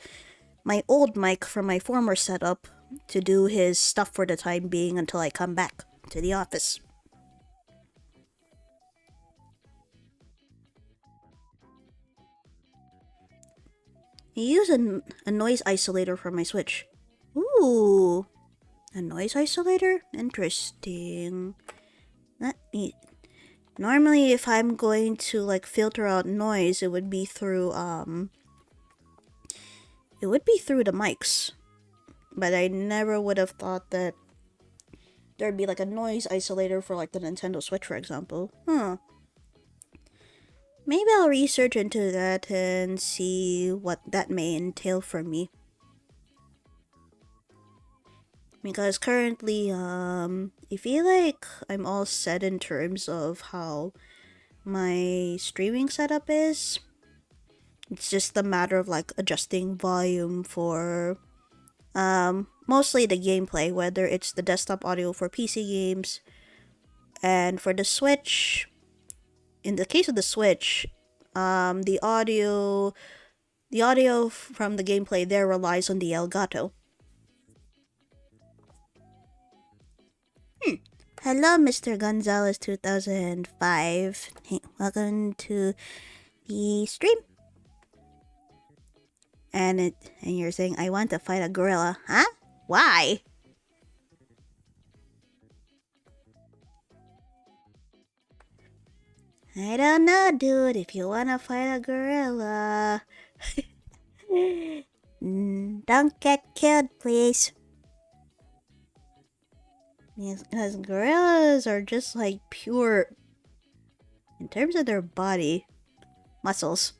Speaker 1: my old mic from my former setup to do his stuff for the time being until I come back to the office. He used a noise isolator for my Switch. Ooh, Ooh, a noise isolator? Interesting. Not neat. Normally, if I'm going to like filter out noise, it would be through the mics. But I never would have thought that there'd be like a noise isolator for like the Nintendo Switch, for example. Huh. Maybe I'll research into that and see what that may entail for me. Because currently, I feel like I'm all set in terms of how my streaming setup is. It's just a matter of like adjusting volume for mostly the gameplay, whether it's the desktop audio for PC games, and for the Switch. In the case of the Switch, the audio from the gameplay there relies on the Elgato. Hello, Mr. Gonzalez 2005. Hey, welcome to the stream. And you're saying I want to fight a gorilla, huh? Why? I don't know, dude. If you wanna fight a gorilla, don't get killed, please. Because gorillas are just like pure, in terms of their body, muscles.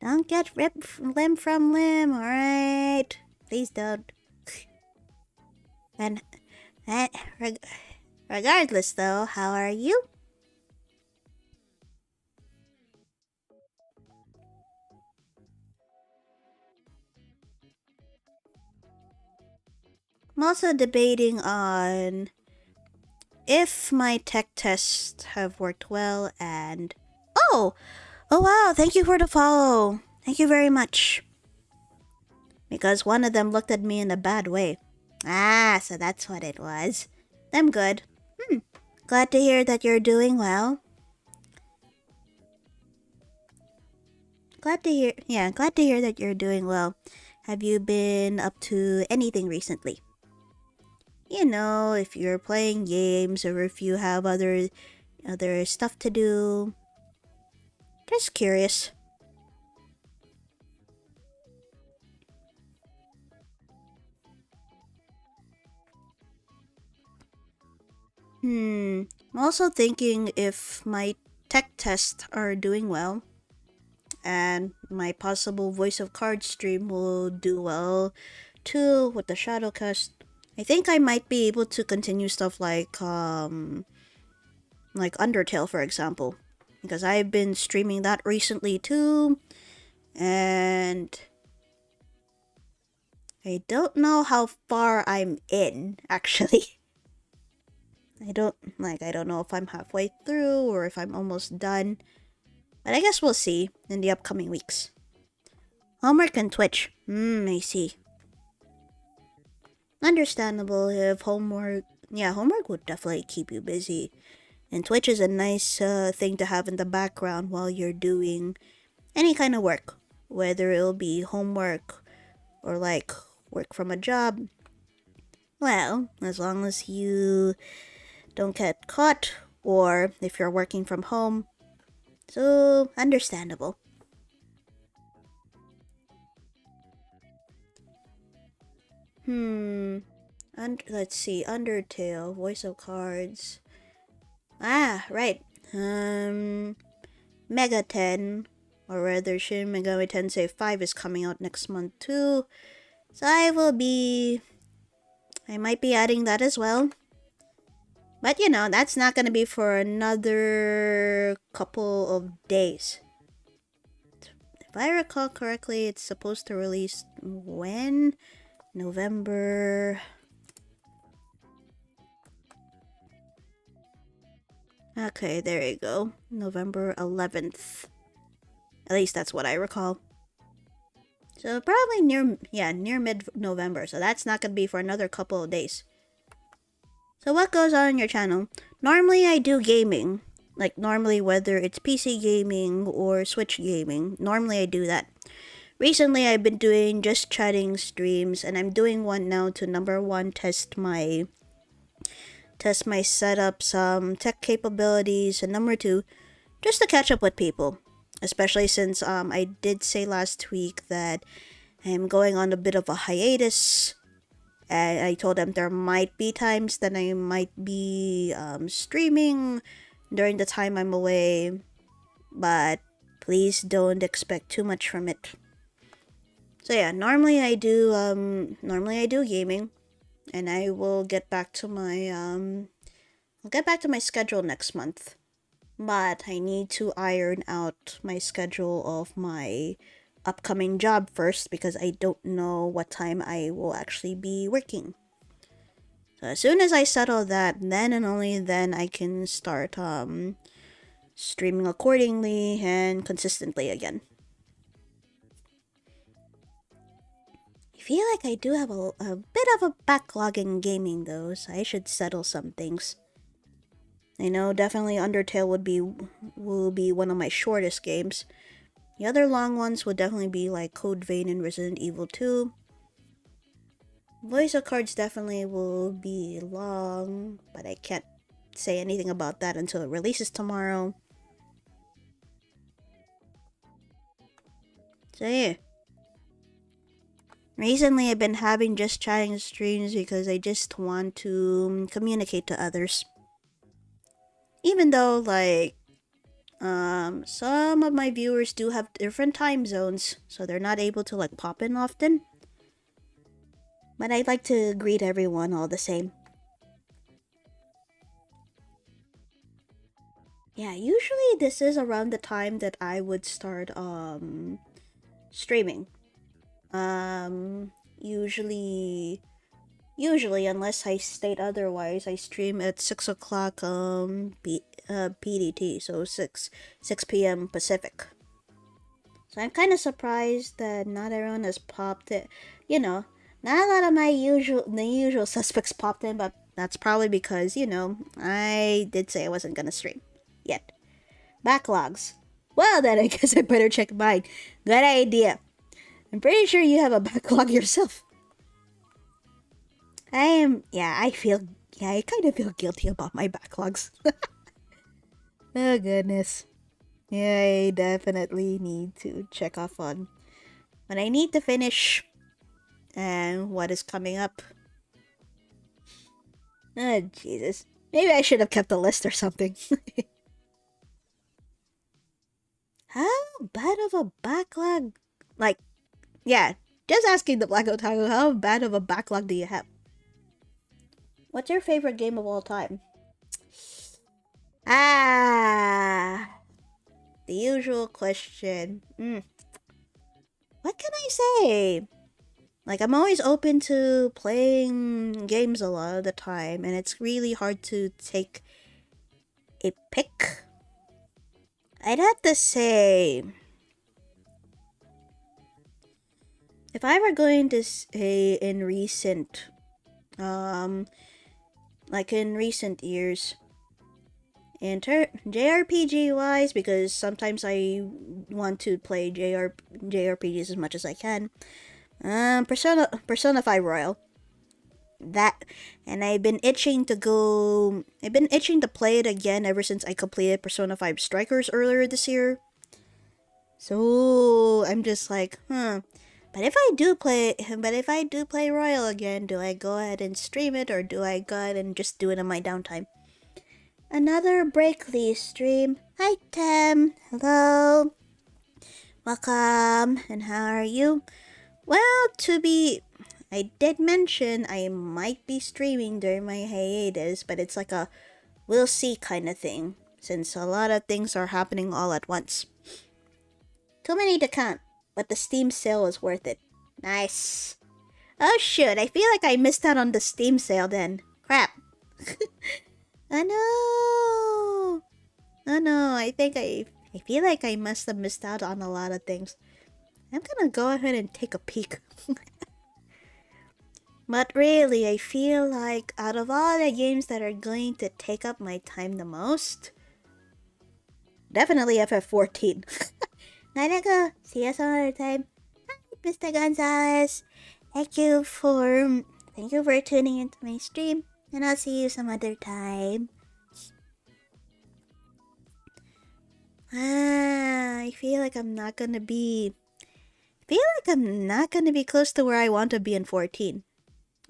Speaker 1: Don't get ripped limb from limb, alright? Please don't. And regardless though, how are you? I'm also debating on if my tech tests have worked well and... Oh! Oh wow, thank you for the follow. Thank you very much. Because one of them looked at me in a bad way. Ah, so that's what it was. I'm good. Glad to hear that you're doing well. Glad to hear that you're doing well. Have you been up to anything recently? You know, if you're playing games or if you have other stuff to do. Just curious. I'm also thinking if my tech tests are doing well and my possible voice of card stream will do well too with the Shadowcast. I think I might be able to continue stuff like Undertale, for example, because I've been streaming that recently too, and I don't know how far I'm in actually. I don't know if I'm halfway through or if I'm almost done, but I guess we'll see in the upcoming weeks. Homework and Twitch. I see. Understandable if homework would definitely keep you busy. And Twitch is a nice thing to have in the background while you're doing any kind of work. Whether it'll be homework or like work from a job. Well, as long as you don't get caught or if you're working from home. So, understandable. Let's see, Undertale, Voice of Cards. Ah, right. Mega 10, or rather Shin Megami Tensei 5 is coming out next month too. So I might be adding that as well. But you know, that's not gonna be for another couple of days. If I recall correctly, it's supposed to release when? November... Okay, there you go. November 11th. At least that's what I recall. So probably near mid-November. So that's not gonna be for another couple of days. So what goes on your channel? Normally I do gaming. Like normally whether it's PC gaming or Switch gaming. Normally I do that. recently I've been doing just chatting streams, and I'm doing one now to number one test my setup, some tech capabilities, and number two, just to catch up with people. Especially since I did say last week that I'm going on a bit of a hiatus. And I told them there might be times that I might be streaming during the time I'm away, but please don't expect too much from it. So yeah, normally I do gaming, and I will get back to my schedule next month. But I need to iron out my schedule of my upcoming job first, because I don't know what time I will actually be working. So as soon as I settle that, then and only then I can start streaming accordingly and consistently again. I feel like I do have a bit of a backlog in gaming though, so I should settle some things. I know definitely Undertale will be one of my shortest games. The other long ones would definitely be like Code Vein and Resident Evil 2. Voice of Cards definitely will be long, but I can't say anything about that until it releases tomorrow. So yeah. Recently I've been having just chatting streams because I just want to communicate to others. Even though like some of my viewers do have different time zones, so they're not able to like pop in often. But I'd like to greet everyone all the same. Yeah, usually this is around the time that I would start streaming. Usually unless I state otherwise, I stream at 6 o'clock PDT, so 6 p.m. Pacific. So I'm kind of surprised that not everyone has popped it. You know, not a lot of the usual suspects popped in, but that's probably because, I did say I wasn't gonna stream yet. Backlogs. Well, then I guess I better check mine. Good idea. I'm pretty sure you have a backlog yourself. I kind of feel guilty about my backlogs. Oh, goodness. Yeah, I definitely need to check off on what I need to finish and what is coming up. Oh, Jesus. Maybe I should have kept a list or something. How bad of a backlog? Like, yeah, just asking the Black Otaku, how bad of a backlog do you have? What's your favorite game of all time? The usual question. What can I say? Like, I'm always open to playing games a lot of the time, and it's really hard to take a pick. I'd have to say, if I were going to say in recent years, in JRPG wise, because sometimes I want to play JRPGs as much as I can. Persona 5 Royal. That, and I've been itching to play it again ever since I completed Persona 5 Strikers earlier this year. So I'm just like, But if I do play Royal again, do I go ahead and stream it, or do I go ahead and just do it in my downtime? Another Breakly stream. Hi Tem, hello, welcome, and how are you? Well, I did mention I might be streaming during my hiatus, but it's like a we'll see kind of thing, since a lot of things are happening all at once. Too many to count, but the Steam sale was worth it. Nice. Oh shoot, I feel like I missed out on the Steam sale then. Crap. Oh no, I feel like I must have missed out on a lot of things. I'm gonna go ahead and take a peek. But really, I feel like out of all the games that are going to take up my time the most, definitely FF14. Nanaka, see you some other time. Mr. Gonzalez. Thank you for tuning into my stream, and I'll see you some other time. I feel like I'm not gonna be close to where I want to be in 14.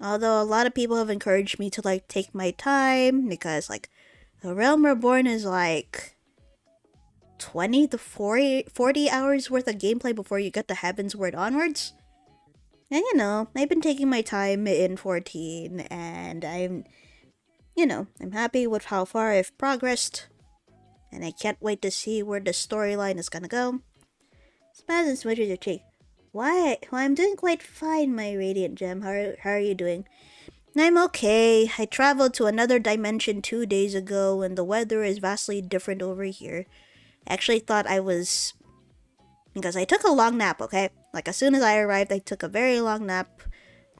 Speaker 1: Although a lot of people have encouraged me to like take my time because like the Realm Reborn is like 20 to 40 hours worth of gameplay before you get to Heaven's Word onwards. And I've been taking my time in 14 and I'm happy with how far I've progressed. And I can't wait to see where the storyline is gonna go. Smiles and smudges your cheek. Why? Well, I'm doing quite fine, my Radiant Gem. How are you doing? I'm okay. I traveled to another dimension 2 days ago, and the weather is vastly different over here. I actually thought I was... Because I took a long nap, okay? Like, as soon as I arrived, I took a very long nap.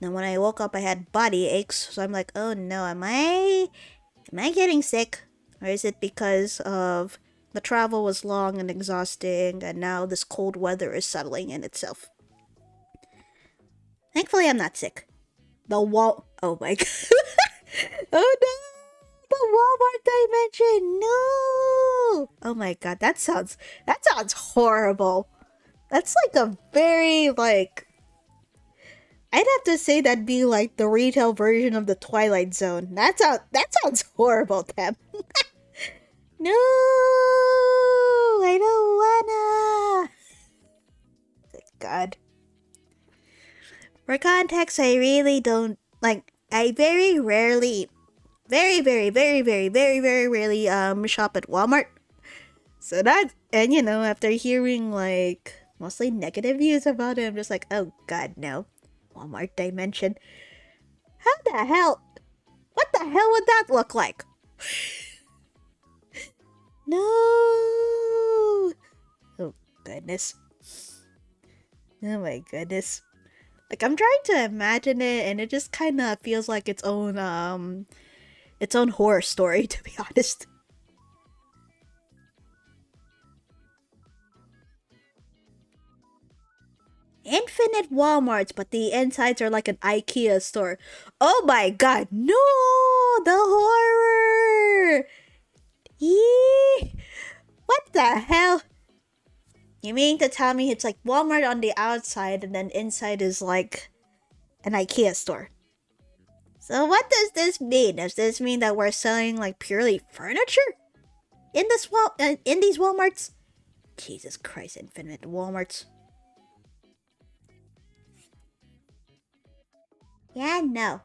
Speaker 1: And when I woke up, I had body aches. So I'm like, oh no, am I getting sick? Or is it because of the travel was long and exhausting, and now this cold weather is settling in itself? Thankfully, I'm not sick. Oh my god. Oh no! The Walmart dimension! No! Oh my god, that sounds horrible. That's like a very, like... I'd have to say that'd be like the retail version of the Twilight Zone. That sounds horrible, Tem. No! I don't wanna! Good god. For context, I really don't, like, I very rarely, very, very, very, very, very, very rarely, shop at Walmart. So that, and after hearing, like, mostly negative views about it, I'm just like, oh god, no. Walmart dimension. How the hell? What the hell would that look like? No! Oh, goodness. Oh my goodness. Like, I'm trying to imagine it, and it just kind of feels like its own horror story, to be honest. Infinite Walmarts, but the insides are like an IKEA store. Oh my god, no! The horror! Yee! What the hell? You mean to tell me it's like Walmart on the outside and then inside is like an IKEA store? So what does this mean? Does this mean that we're selling like purely furniture in these Walmarts? Jesus Christ, infinite Walmarts. Yeah, no.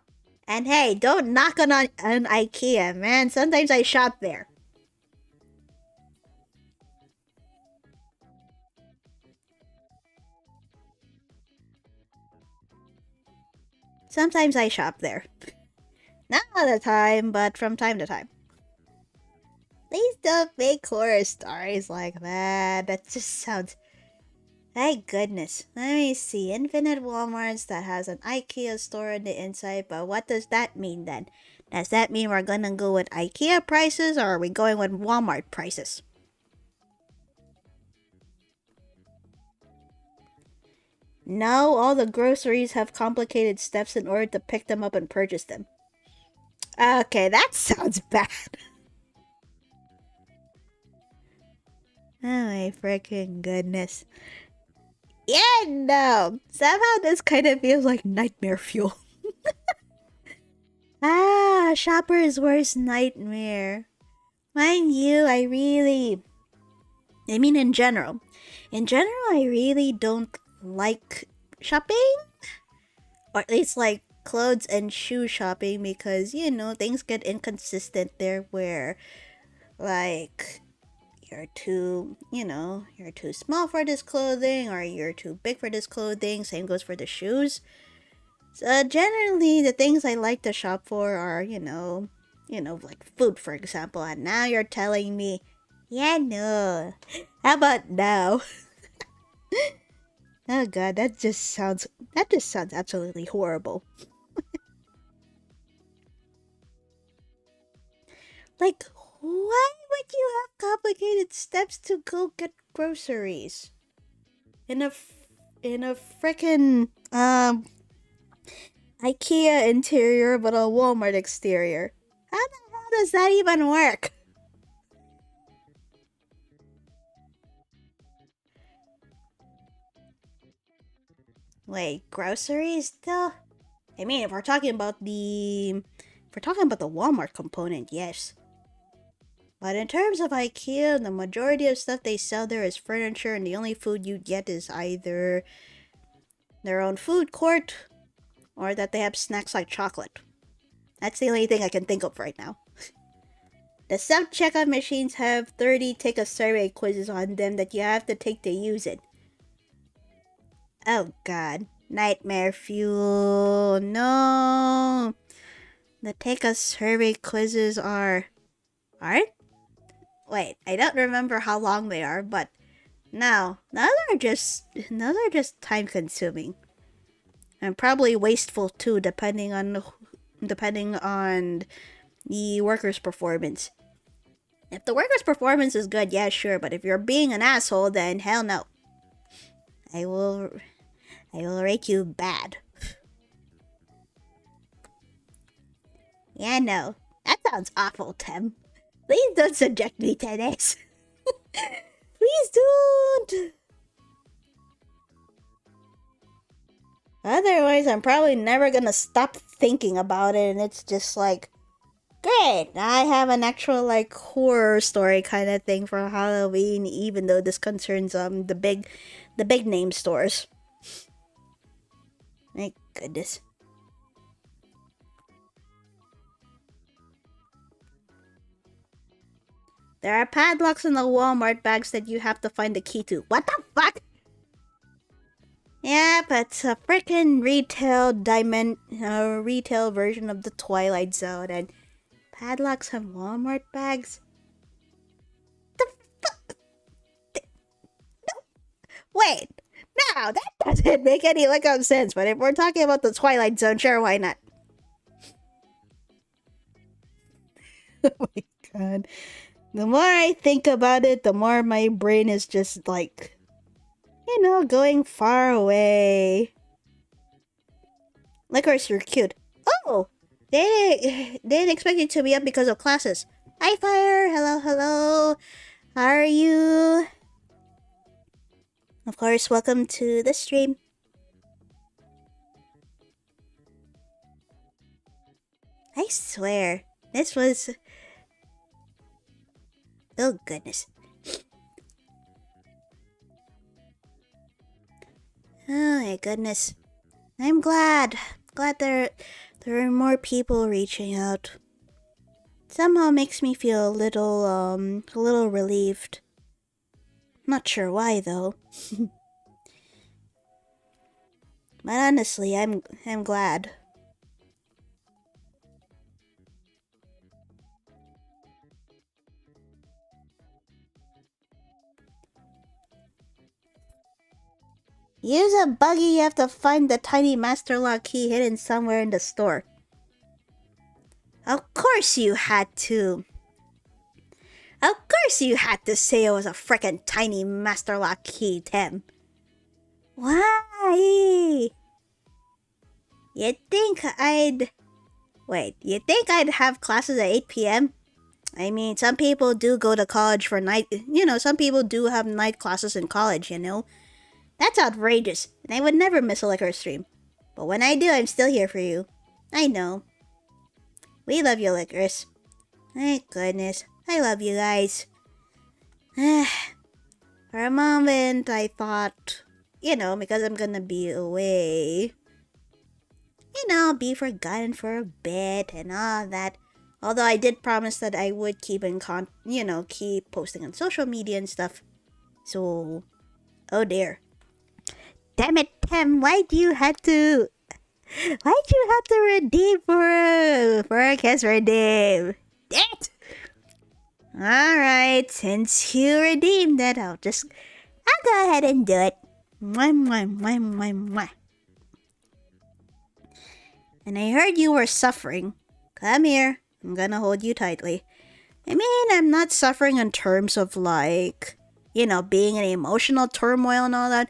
Speaker 1: And hey, don't knock on IKEA, man. Sometimes I shop there. Sometimes I shop there. Not all the time, but from time to time. Please don't make horror stories like that. That just sounds... Thank goodness. Let me see. Infinite Walmarts that has an IKEA store on the inside, but what does that mean then? Does that mean we're gonna go with IKEA prices, or are we going with Walmart prices? No, all the groceries have complicated steps in order to pick them up and purchase them. Okay, that sounds bad. Oh my freaking goodness. Yeah, no. Somehow this kind of feels like nightmare fuel. Shopper's worst nightmare. Mind you, in general, I really don't like shopping. Or at least like clothes and shoe shopping, because, things get inconsistent there where, like, you're too small for this clothing, or you're too big for this clothing. Same goes for the shoes. So generally, the things I like to shop for are, like food, for example. And now you're telling me, yeah, no. How about now? Oh god, that just sounds absolutely horrible. Like, why would you have complicated steps to go get groceries? in a frickin' IKEA interior but a Walmart exterior. How the hell does that even work? Wait, groceries still? I mean, if we're talking about the Walmart component, yes. But in terms of IKEA, the majority of stuff they sell there is furniture, and the only food you get is either their own food court or that they have snacks like chocolate. That's the only thing I can think of right now. The self-checkout machines have 30 take-a-survey quizzes on them that you have to take to use it. Oh god. Nightmare fuel. No. The take-a-survey quizzes aren't? Wait, I don't remember how long they are, but now they're just time-consuming. And probably wasteful too, depending on the worker's performance. If the worker's performance is good, yeah, sure, but if you're being an asshole, then hell no. I will rate you bad. Yeah, no. That sounds awful, Tim. Please don't subject me to this. Please don't. Otherwise, I'm probably never gonna stop thinking about it, and it's just like, great, I have an actual, like, horror story kind of thing for Halloween, even though this concerns, the big name stores. My goodness. There are padlocks in the Walmart bags that you have to find the key to. What the fuck? Yeah, but it's a frickin' retail version of the Twilight Zone, and padlocks have Walmart bags? The fuck? No. Wait. No, that doesn't make any lick of sense, but if we're talking about the Twilight Zone, sure, why not? Oh my god. The more I think about it, the more my brain is just like, going far away. Licorice, you're cute. Oh! They didn't expect you to be up because of classes. Hi, Fire! Hello, hello! How are you? Of course, welcome to the stream. I swear, this was... Oh, goodness. Oh, my goodness. I'm glad. Glad there are more people reaching out. Somehow makes me feel a little relieved. Not sure why, though. But honestly, I'm glad. Use a buggy, you have to find the tiny master lock key hidden somewhere in the store. Of course you had to. Of course you had to say it was a frickin' tiny master lock key, Tim. Why? You'd think I'd have classes at 8 p.m.? I mean, some people do go to college for night... some people do have night classes in college, That's outrageous, and I would never miss a Licorice stream. But when I do, I'm still here for you. I know. We love you, Licorice. Thank goodness. I love you guys. For a moment, I thought, because I'm gonna be away, be forgotten for a bit and all that. Although I did promise that I would keep keep posting on social media and stuff. So, oh dear. Damn it, Tim, why'd you have to redeem for a kiss redeem? Damn it! Alright, since you redeemed it, I'll go ahead and do it. Mwah, mwah, mwah, mwah, mwah. And I heard you were suffering. Come here, I'm gonna hold you tightly. I mean, I'm not suffering in terms of being in emotional turmoil and all that.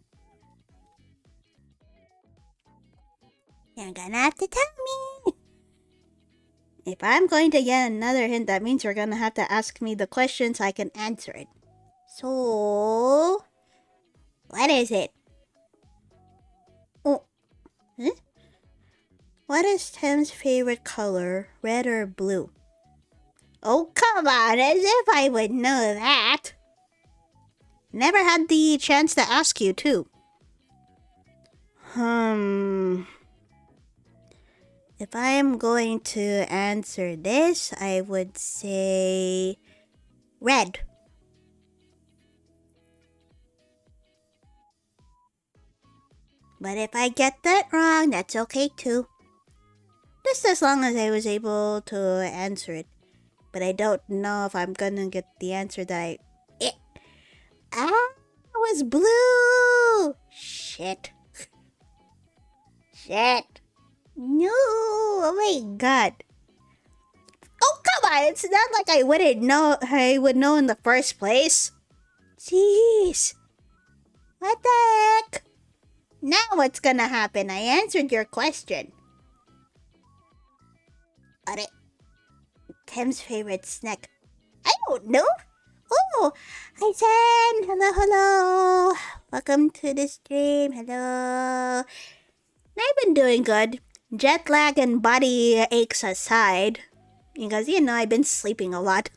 Speaker 1: You're gonna have to tell me. If I'm going to get another hint, that means you're gonna have to ask me the question so I can answer it. So, what is it? Oh, huh? What is Tim's favorite color, red or blue? Oh, come on, as if I would know that. Never had the chance to ask you, too. If I am going to answer this, I would say red. But if I get that wrong, that's okay too. Just as long as I was able to answer it. But I don't know if I'm gonna get the answer that I... it was blue! Shit. No! Oh my god. Oh, come on! It's not like I would know in the first place. Jeez. What the heck? Now what's gonna happen? I answered your question. What? Tim's favorite snack? I don't know. Oh, hi Zen. Hello. Welcome to the stream. Hello. I've been doing good. Jet lag and body aches aside. Because, I've been sleeping a lot.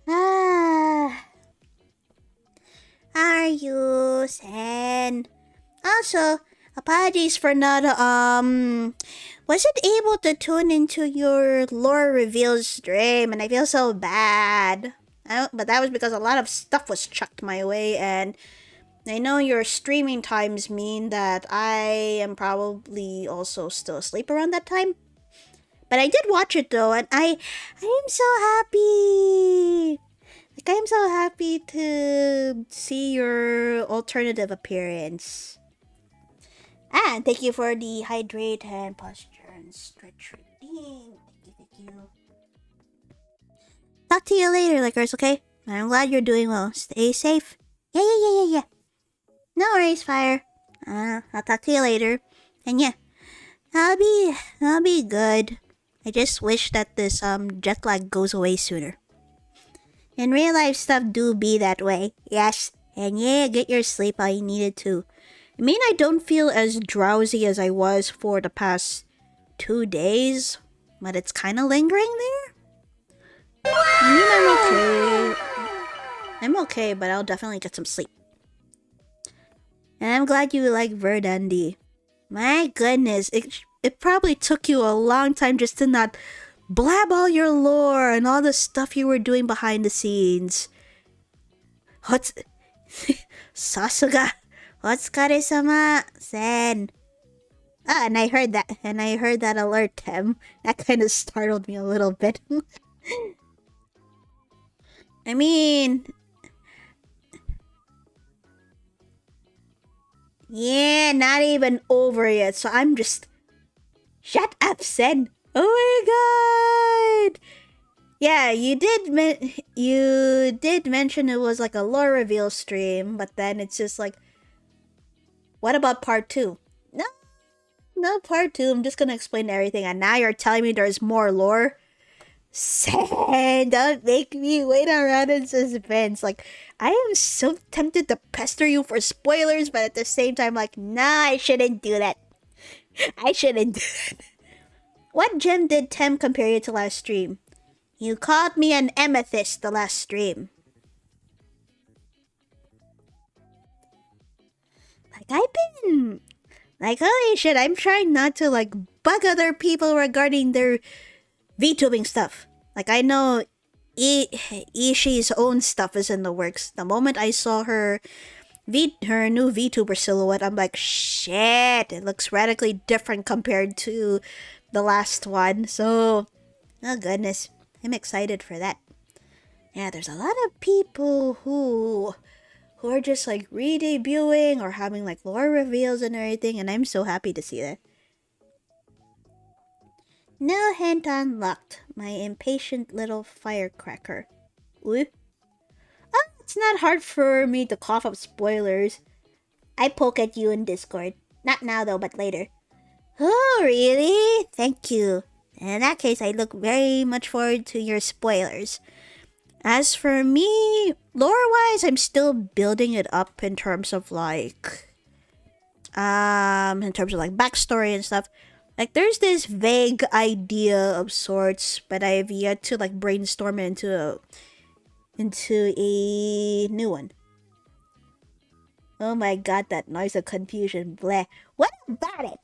Speaker 1: How are you, Zen? Also, apologies for not, wasn't able to tune into your lore reveals stream, and I feel so bad. But that was because a lot of stuff was chucked my way, and I know your streaming times mean that I am probably also still asleep around that time. But I did watch it though, and I am so happy. Like, I'm so happy to see your alternative appearance. And thank you for the hydrate and posture and stretch routine. Thank you. Talk to you later, Lycoris, okay? I'm glad you're doing well. Stay safe. Yeah. No worries, Fire. I'll talk to you later. And yeah, I'll be good. I just wish that this jet lag goes away sooner. In real life stuff do be that way. Yes. And yeah, get your sleep how you needed to. I mean, I don't feel as drowsy as I was for the past 2 days, but it's kind of lingering there. I mean, I'm okay, but I'll definitely get some sleep. And I'm glad you like Verdandi. My goodness, it probably took you a long time just to not blab all your lore and all the stuff you were doing behind the scenes. What's... Sasuga, Otsukare-sama, Sen. And I heard that alert, Tim. That kind of startled me a little bit. I mean... Yeah, not even over yet, so I'm just... Shut up, Sen! Oh my god! Yeah, you did mention it was like a lore reveal stream, but then it's just like... What about part 2? No part 2, I'm just gonna explain everything, and now you're telling me there's more lore? Sen, don't make me wait around in suspense. Like, I am so tempted to pester you for spoilers, but at the same time, like, nah, I shouldn't do that. What gem did Tem compare you to last stream? You called me an amethyst the last stream. Like, holy shit, I'm trying not to, like, bug other people regarding their VTubing stuff. Like, I know Ishii's own stuff is in the works. The moment I saw her new VTuber silhouette, I'm like, shit, it looks radically different compared to the last one. So, oh goodness, I'm excited for that. Yeah, there's a lot of people who are just like re-debuting or having like lore reveals and everything, and I'm so happy to see that. No hint unlocked, my impatient little firecracker. Ooh. Oh, it's not hard for me to cough up spoilers. I poke at you in Discord. Not now though, but later. Oh, really? Thank you. In that case, I look very much forward to your spoilers. As for me, lore-wise, I'm still building it up in terms of like backstory and stuff. Like there's this vague idea of sorts, but I've yet to like brainstorm it into a new one. Oh my god, that noise of confusion. Bleh. What about it?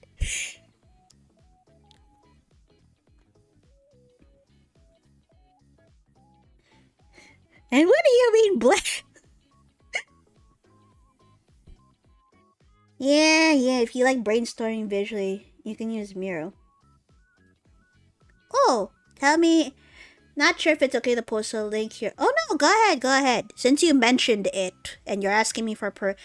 Speaker 1: And what do you mean, bleh? Yeah, if you like brainstorming visually, you can use Miro. Oh, tell me. Not sure if it's okay to post a link here. Oh no, go ahead. Since you mentioned it and you're asking me you're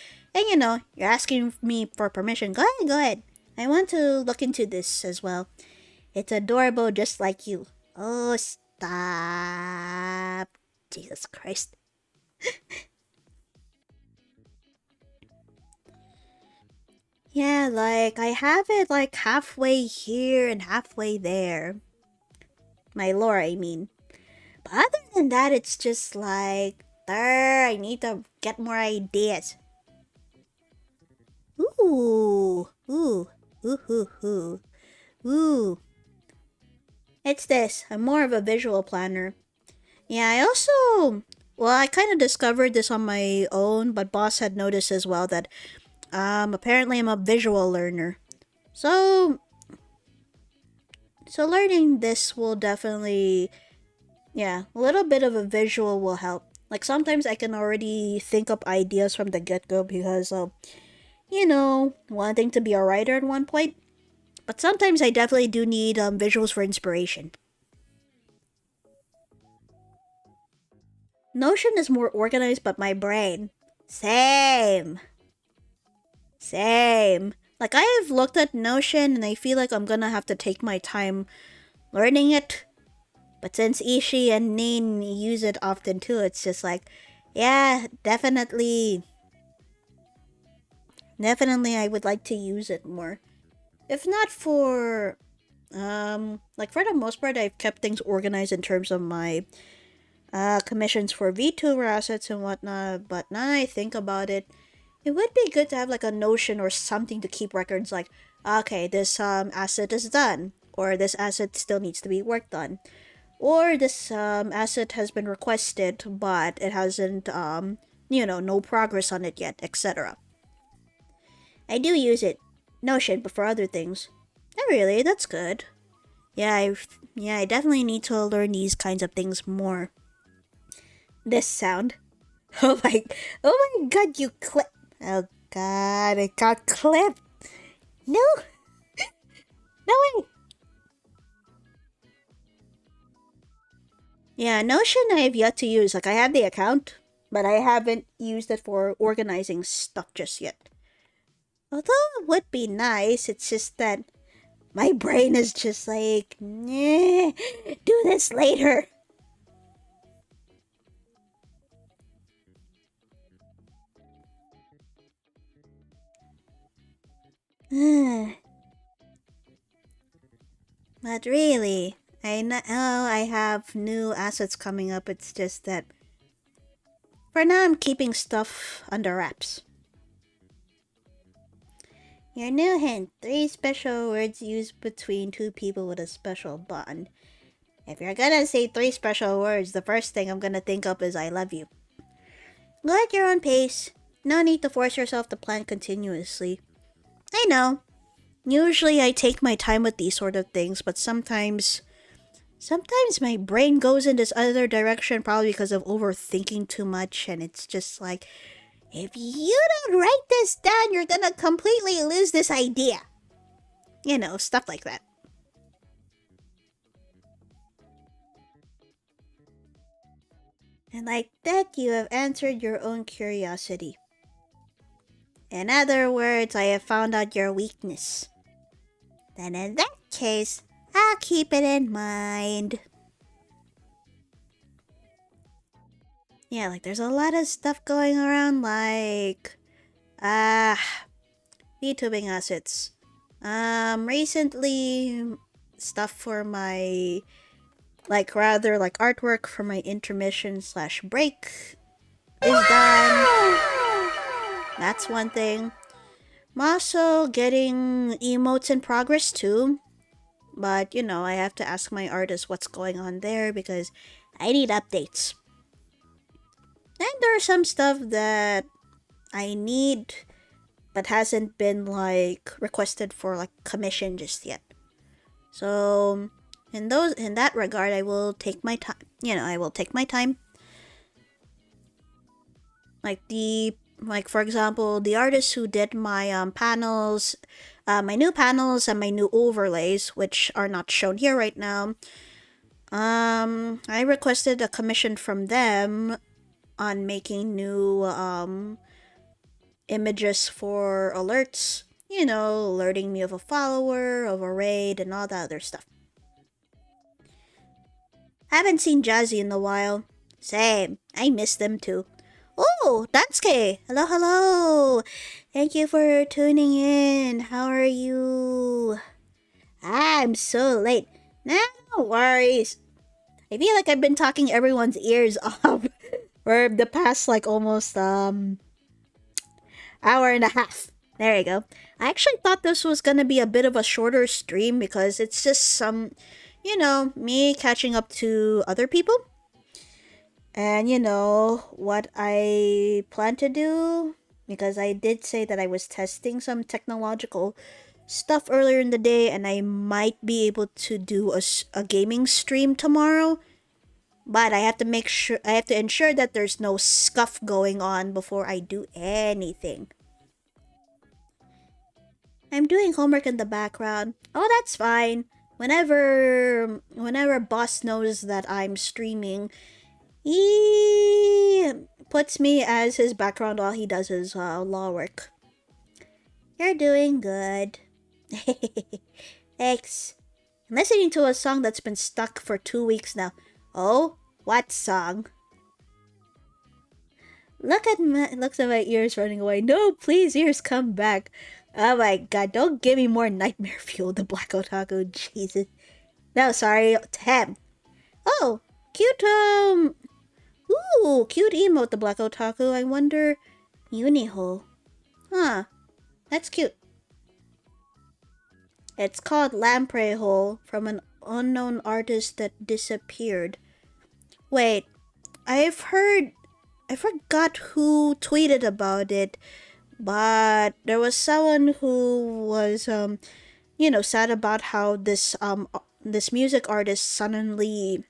Speaker 1: asking me for permission. Go ahead. I want to look into this as well. It's adorable just like you. Oh, stop. Jesus Christ. Yeah, like I have it like halfway here and halfway there. My lore, I mean. But other than that, it's just like, I need to get more ideas. Ooh. Ooh. It's this. I'm more of a visual planner. Yeah, I kind of discovered this on my own, but boss had noticed as well that apparently I'm a visual learner. So learning this will definitely, yeah, a little bit of a visual will help. Like sometimes I can already think up ideas from the get-go because of, wanting to be a writer at one point. But sometimes I definitely do need visuals for inspiration. Notion is more organized, but my brain. Same. Same. Like, I've looked at Notion and I feel like I'm gonna have to take my time learning it. But since Ishi and Nin use it often too, it's just like, yeah, definitely. Definitely, I would like to use it more. If not for, like for the most part, I've kept things organized in terms of my commissions for VTuber assets and whatnot. But now I think about it, it would be good to have like a Notion or something to keep records like, okay, this asset is done, or this asset still needs to be worked on, or this asset has been requested but it hasn't no progress on it yet, etc. I do use it, Notion, but for other things. Oh, really? That's good. I definitely need to learn these kinds of things more. This sound. Oh my god, you clip. Oh god, it got clipped. No, no way. Yeah, Notion I have yet to use. Like, I have the account, but I haven't used it for organizing stuff just yet. Although it would be nice, it's just that my brain is just like, nah, do this later. But really, I know I have new assets coming up. It's just that for now I'm keeping stuff under wraps. Your new hint: 3 special words used between 2 people with a special bond. If you're gonna say 3 special words, the first thing I'm gonna think of is I love you. Go at your own pace. No need to force yourself to plan continuously. I know. Usually I take my time with these sort of things, but sometimes my brain goes in this other direction probably because of overthinking too much, and it's just like, if you don't write this down, you're gonna completely lose this idea. Stuff like that. And like that, you have answered your own curiosity. In other words, I have found out your weakness. Then in that case, I'll keep it in mind. Yeah, like there's a lot of stuff going around like VTubing assets. Recently, stuff for my, like, rather like artwork for my intermission slash break is done. That's one thing. I'm also getting emotes in progress too. But, you know, I have to ask my artist what's going on there because I need updates. And there's some stuff that I need but hasn't been like requested for like commission just yet. So in that regard I will take my time. You know, I will take my time. Like for example, the artists who did my panels, my new panels and my new overlays, which are not shown here right now. I requested a commission from them on making new images for alerts. You know, alerting me of a follower, of a raid, and all that other stuff. Haven't seen Jazzy in a while. Same. I miss them too. Oh, Dansuke! Hello, hello! Thank you for tuning in. How are you? I'm so late. No worries. I feel like I've been talking everyone's ears off for the past like almost hour and a half. There you go. I actually thought this was gonna be a bit of a shorter stream because it's just some, you know, me catching up to other people. And you know what I plan to do? Because I did say that I was testing some technological stuff earlier in the day and I might be able to do a gaming stream tomorrow. But I have to ensure that there's no scuff going on before I do anything. I'm doing homework in the background. Oh, that's fine. Whenever boss knows that I'm streaming, he puts me as his background while he does his law work. You're doing good. Thanks. I'm listening to a song that's been stuck for 2 weeks now. Oh, what song? Looks at my ears running away. No, please, ears, come back. Oh my god, don't give me more nightmare fuel, the Black Otaku. Jesus. No, sorry, Tem. Oh, cute, ooh, cute emote, the Black Otaku. I wonder, Uniho. Huh, that's cute. It's called Lamprey Hole from an unknown artist that disappeared. Wait, I forgot who tweeted about it, but there was someone who was, you know, sad about how this music artist suddenly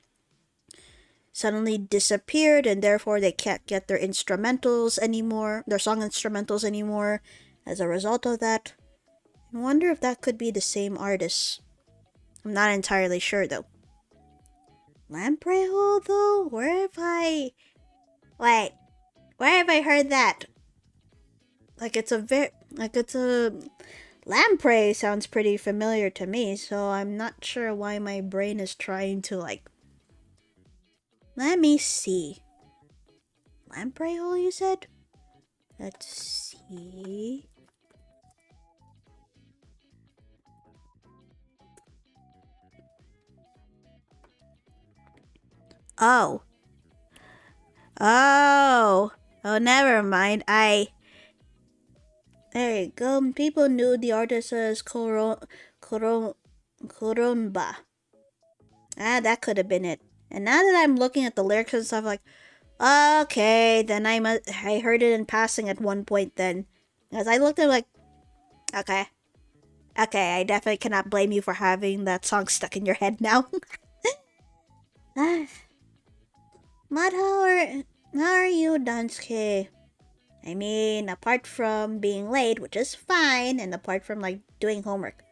Speaker 1: disappeared and therefore they can't get their instrumentals anymore, their song instrumentals anymore as a result of that. I wonder if that could be the same artist. I'm not entirely sure though. Lamprey Hole though? Where have I heard that? Lamprey sounds pretty familiar to me, so I'm not sure why my brain is trying to let me see. Lamprey Hole, you said? Let's see. Oh. Oh, never mind. There you go. People knew the artist as Koronba. Ah, that could have been it. And now that I'm looking at the lyrics and stuff, like, okay, then I heard it in passing at one point then. As I looked at it, like, okay, I definitely cannot blame you for having that song stuck in your head now. Matt, how are you, Dansuke? I mean, apart from being late, which is fine, and apart from doing homework.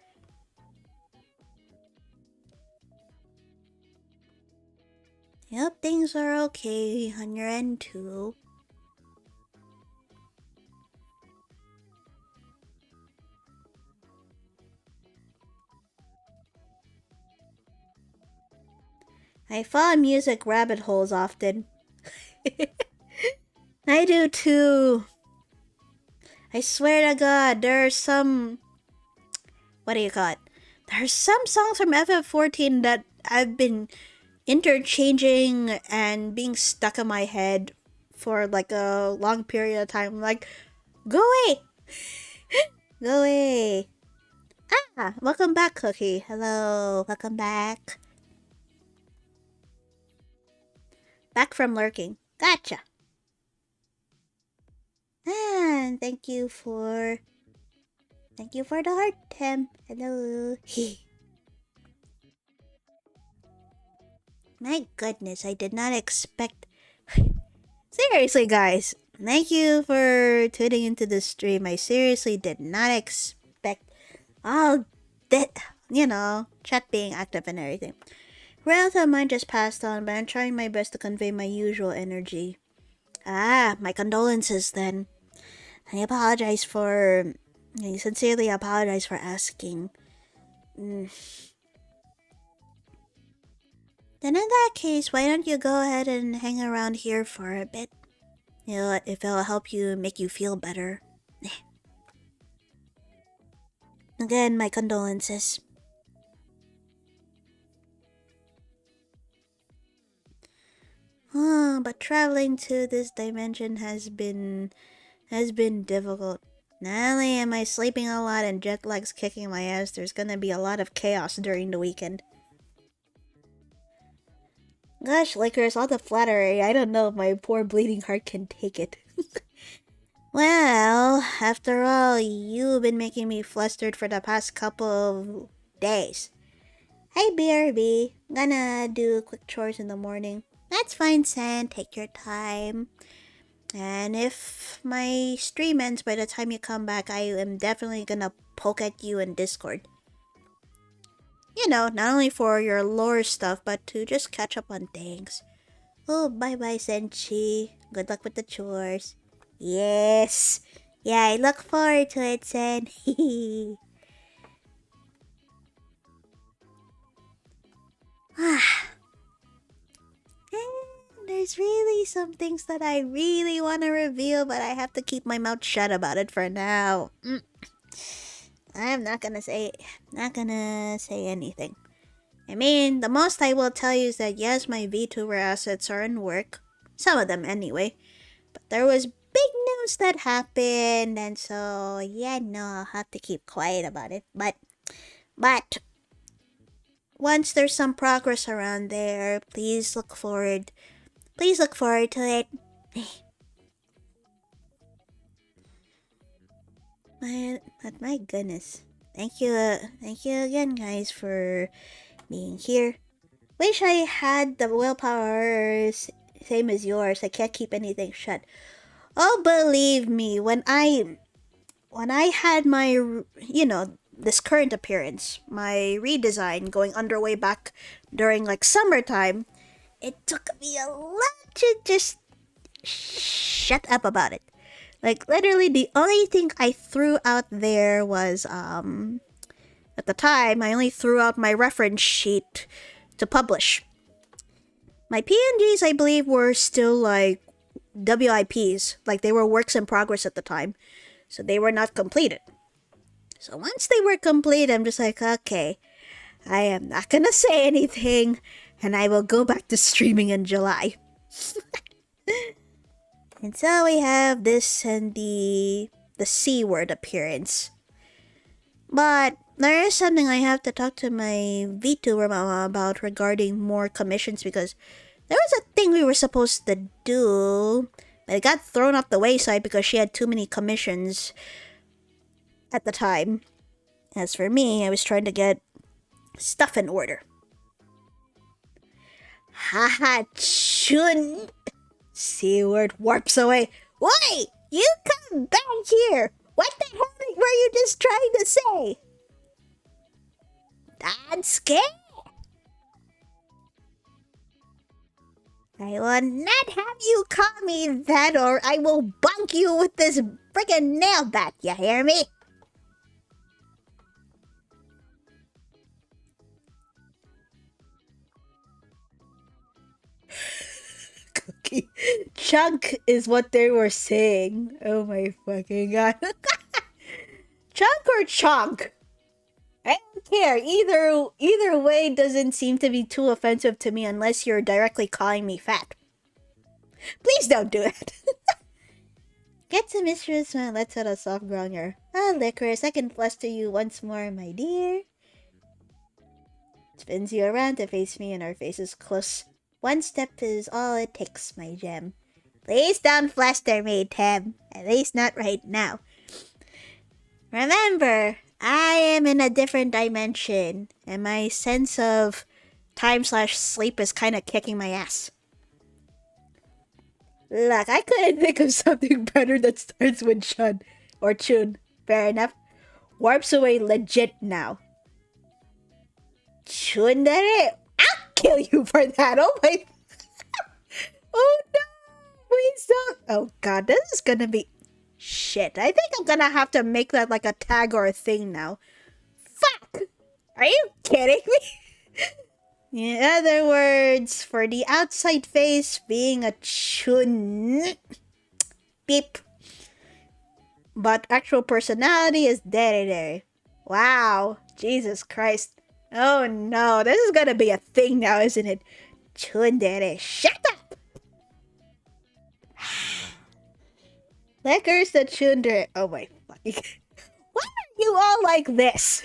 Speaker 1: Yep, things are okay on your end too. I fall in music rabbit holes often. I do too. I swear to God, there are some what do you call it? There's some songs from FF14 that I've been interchanging and being stuck in my head for like a long period of time. Like, go away! Go away! Ah, welcome back, Cookie. Hello, welcome back. Back from lurking. Gotcha. And thank you for the heart, Tim. Hello. My goodness, I did not expect. Seriously, guys, thank you for tuning into the stream. I seriously did not expect all that, chat being active and everything. Relative of mine just passed on, but I'm trying my best to convey my usual energy. Ah, my condolences then. I sincerely apologize for asking. Then in that case, why don't you go ahead and hang around here for a bit? If it'll help you make you feel better. Again, my condolences. But traveling to this dimension has been difficult. Not only am I sleeping a lot and jet lag's kicking my ass, there's gonna be a lot of chaos during the weekend. Gosh, Lycoris, all the flattery. I don't know if my poor bleeding heart can take it. Well, after all, you've been making me flustered for the past couple of days. Hey, BRB. Gonna do quick chores in the morning. That's fine, San. Take your time. And if my stream ends by the time you come back, I am definitely gonna poke at you in Discord. Not only for your lore stuff, but to just catch up on things. Oh, bye-bye, Senchi. Good luck with the chores. Yes. Yeah, I look forward to it, Sen. There's really some things that I really want to reveal, but I have to keep my mouth shut about it for now. I'm not gonna say anything. I mean, the most I will tell you is that yes, my VTuber assets are in work. Some of them anyway. But there was big news that happened, and so yeah, no, I'll have to keep quiet about it. But once there's some progress around there, please look forward to it. But my goodness. Thank you again, guys, for being here. Wish I had the willpower same as yours. I can't keep anything shut. Oh, believe me, when I had my, this current appearance, my redesign going underway back during like summertime, it took me a lot to just shut up about it. Like, literally, the only thing I threw out there was, at the time, I only threw out my reference sheet to publish. My PNGs, I believe, were still, like, WIPs. Like, they were works in progress at the time. So they were not completed. So once they were complete, I'm just like, okay, I am not gonna say anything, and I will go back to streaming in July. And so we have this and the C word appearance. But there is something I have to talk to my VTuber mama about regarding more commissions, because there was a thing we were supposed to do, but it got thrown off the wayside because she had too many commissions at the time. As for me, I was trying to get stuff in order. Haha, chun! C word warps away. Wait! You come back here! What the hell were you just trying to say? That's scary! I will not have you call me that, or I will bonk you with this friggin' nail bat, you hear me? Cookie. Chunk is what they were saying. Oh my fucking god. Chunk or chunk? I don't care. Either way doesn't seem to be too offensive to me unless you're directly calling me fat. Please don't do it. Get some mistress and let's hit a soft gronger. Ah, Licorice, I can fluster you once more, my dear. Spins you around to face me and our faces close. One step is all it takes, my gem. Please don't fluster me, Tim. At least not right now. Remember, I am in a different dimension, and my sense of time/sleep is kind of kicking my ass. Look, I couldn't think of something better that starts with Chun. Or Chun. Fair enough. Warps away legit now. Chundere? I'll kill you for that. Oh my... Oh no! Please don't... Oh god, this is gonna be... Shit, I think I'm gonna have to make that like a tag or a thing now. Fuck! Are you kidding me? In other words, for the outside face, being a chun... Beep. But actual personality is there. Wow. Jesus Christ. Oh no, this is gonna be a thing now, isn't it? Chundere. Shut up! Licorice the chundere. Oh my fucking... Why are you all like this?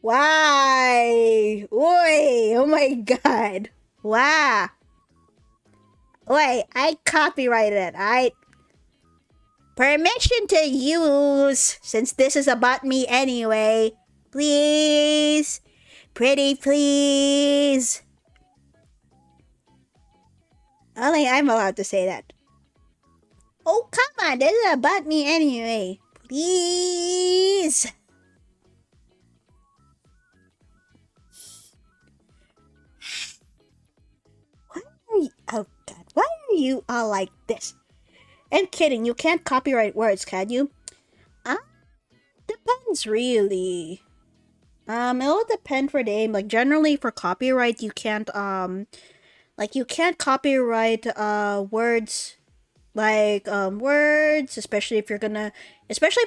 Speaker 1: Why? Oi! Oh my god. Wow. Wait, I copyrighted it. Permission to use, since this is about me anyway. Please. Pretty please. Only I'm allowed to say that. Oh, come on. This is about me anyway. Please. Why are you... Oh, God. Why are you all like this? I'm kidding. You can't copyright words, can you? Depends, really. It'll depend for the aim. Like, generally for copyright, you can't, you can't copyright, words, words, especially if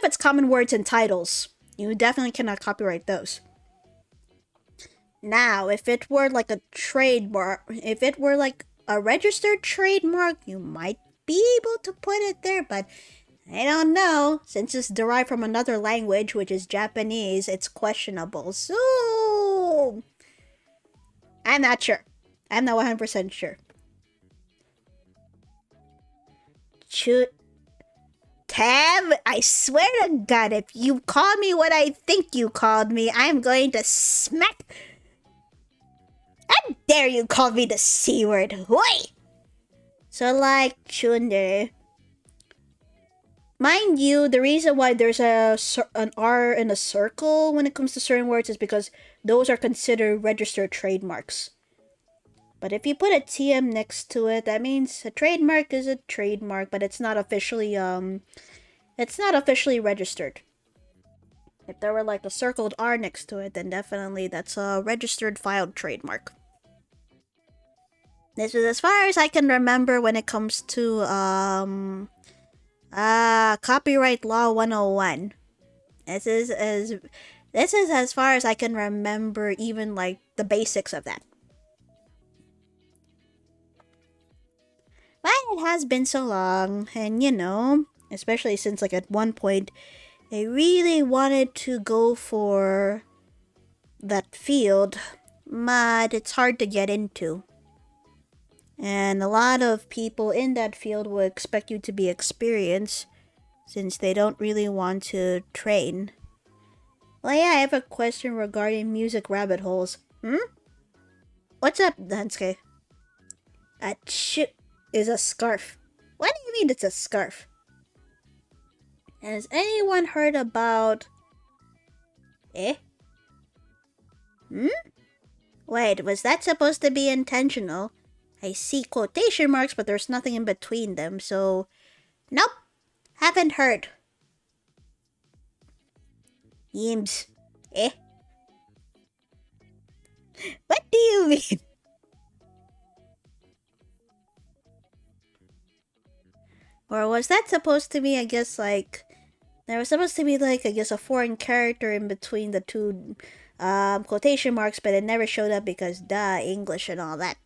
Speaker 1: it's common words and titles. You definitely cannot copyright those. Now, if it were like a trademark, if it were like a registered trademark, you might be able to put it there, but I don't know. Since it's derived from another language, which is Japanese, it's questionable. So, I'm not sure. I'm not 100% sure. Tab, I swear to God, if you call me what I think you called me, I'm going to smack... How dare you call me the C word? Oi! So, like, Chunder... Mind you, the reason why there's an R in a circle when it comes to certain words is because those are considered registered trademarks. But if you put a TM next to it, that means a trademark is a trademark, but it's not officially registered. If there were like a circled R next to it, then definitely that's a registered filed trademark. This is as far as I can remember when it comes to Copyright Law 101. This is as far as I can remember, even like the basics of that. But it has been so long, and you know, especially since like at one point I really wanted to go for that field, but it's hard to get into. And a lot of people in that field will expect you to be experienced since they don't really want to train. Well, yeah, I have a question regarding music rabbit holes. What's up, Dansuke? A chip is a scarf. What do you mean it's a scarf? Has anyone heard about... Wait, was that supposed to be intentional? I see quotation marks, but there's nothing in between them, so... Nope. Haven't heard. Yims. What do you mean? Or was that supposed to be, I guess, like... There was supposed to be like, I guess, a foreign character in between the two quotation marks, but it never showed up because duh, English and all that.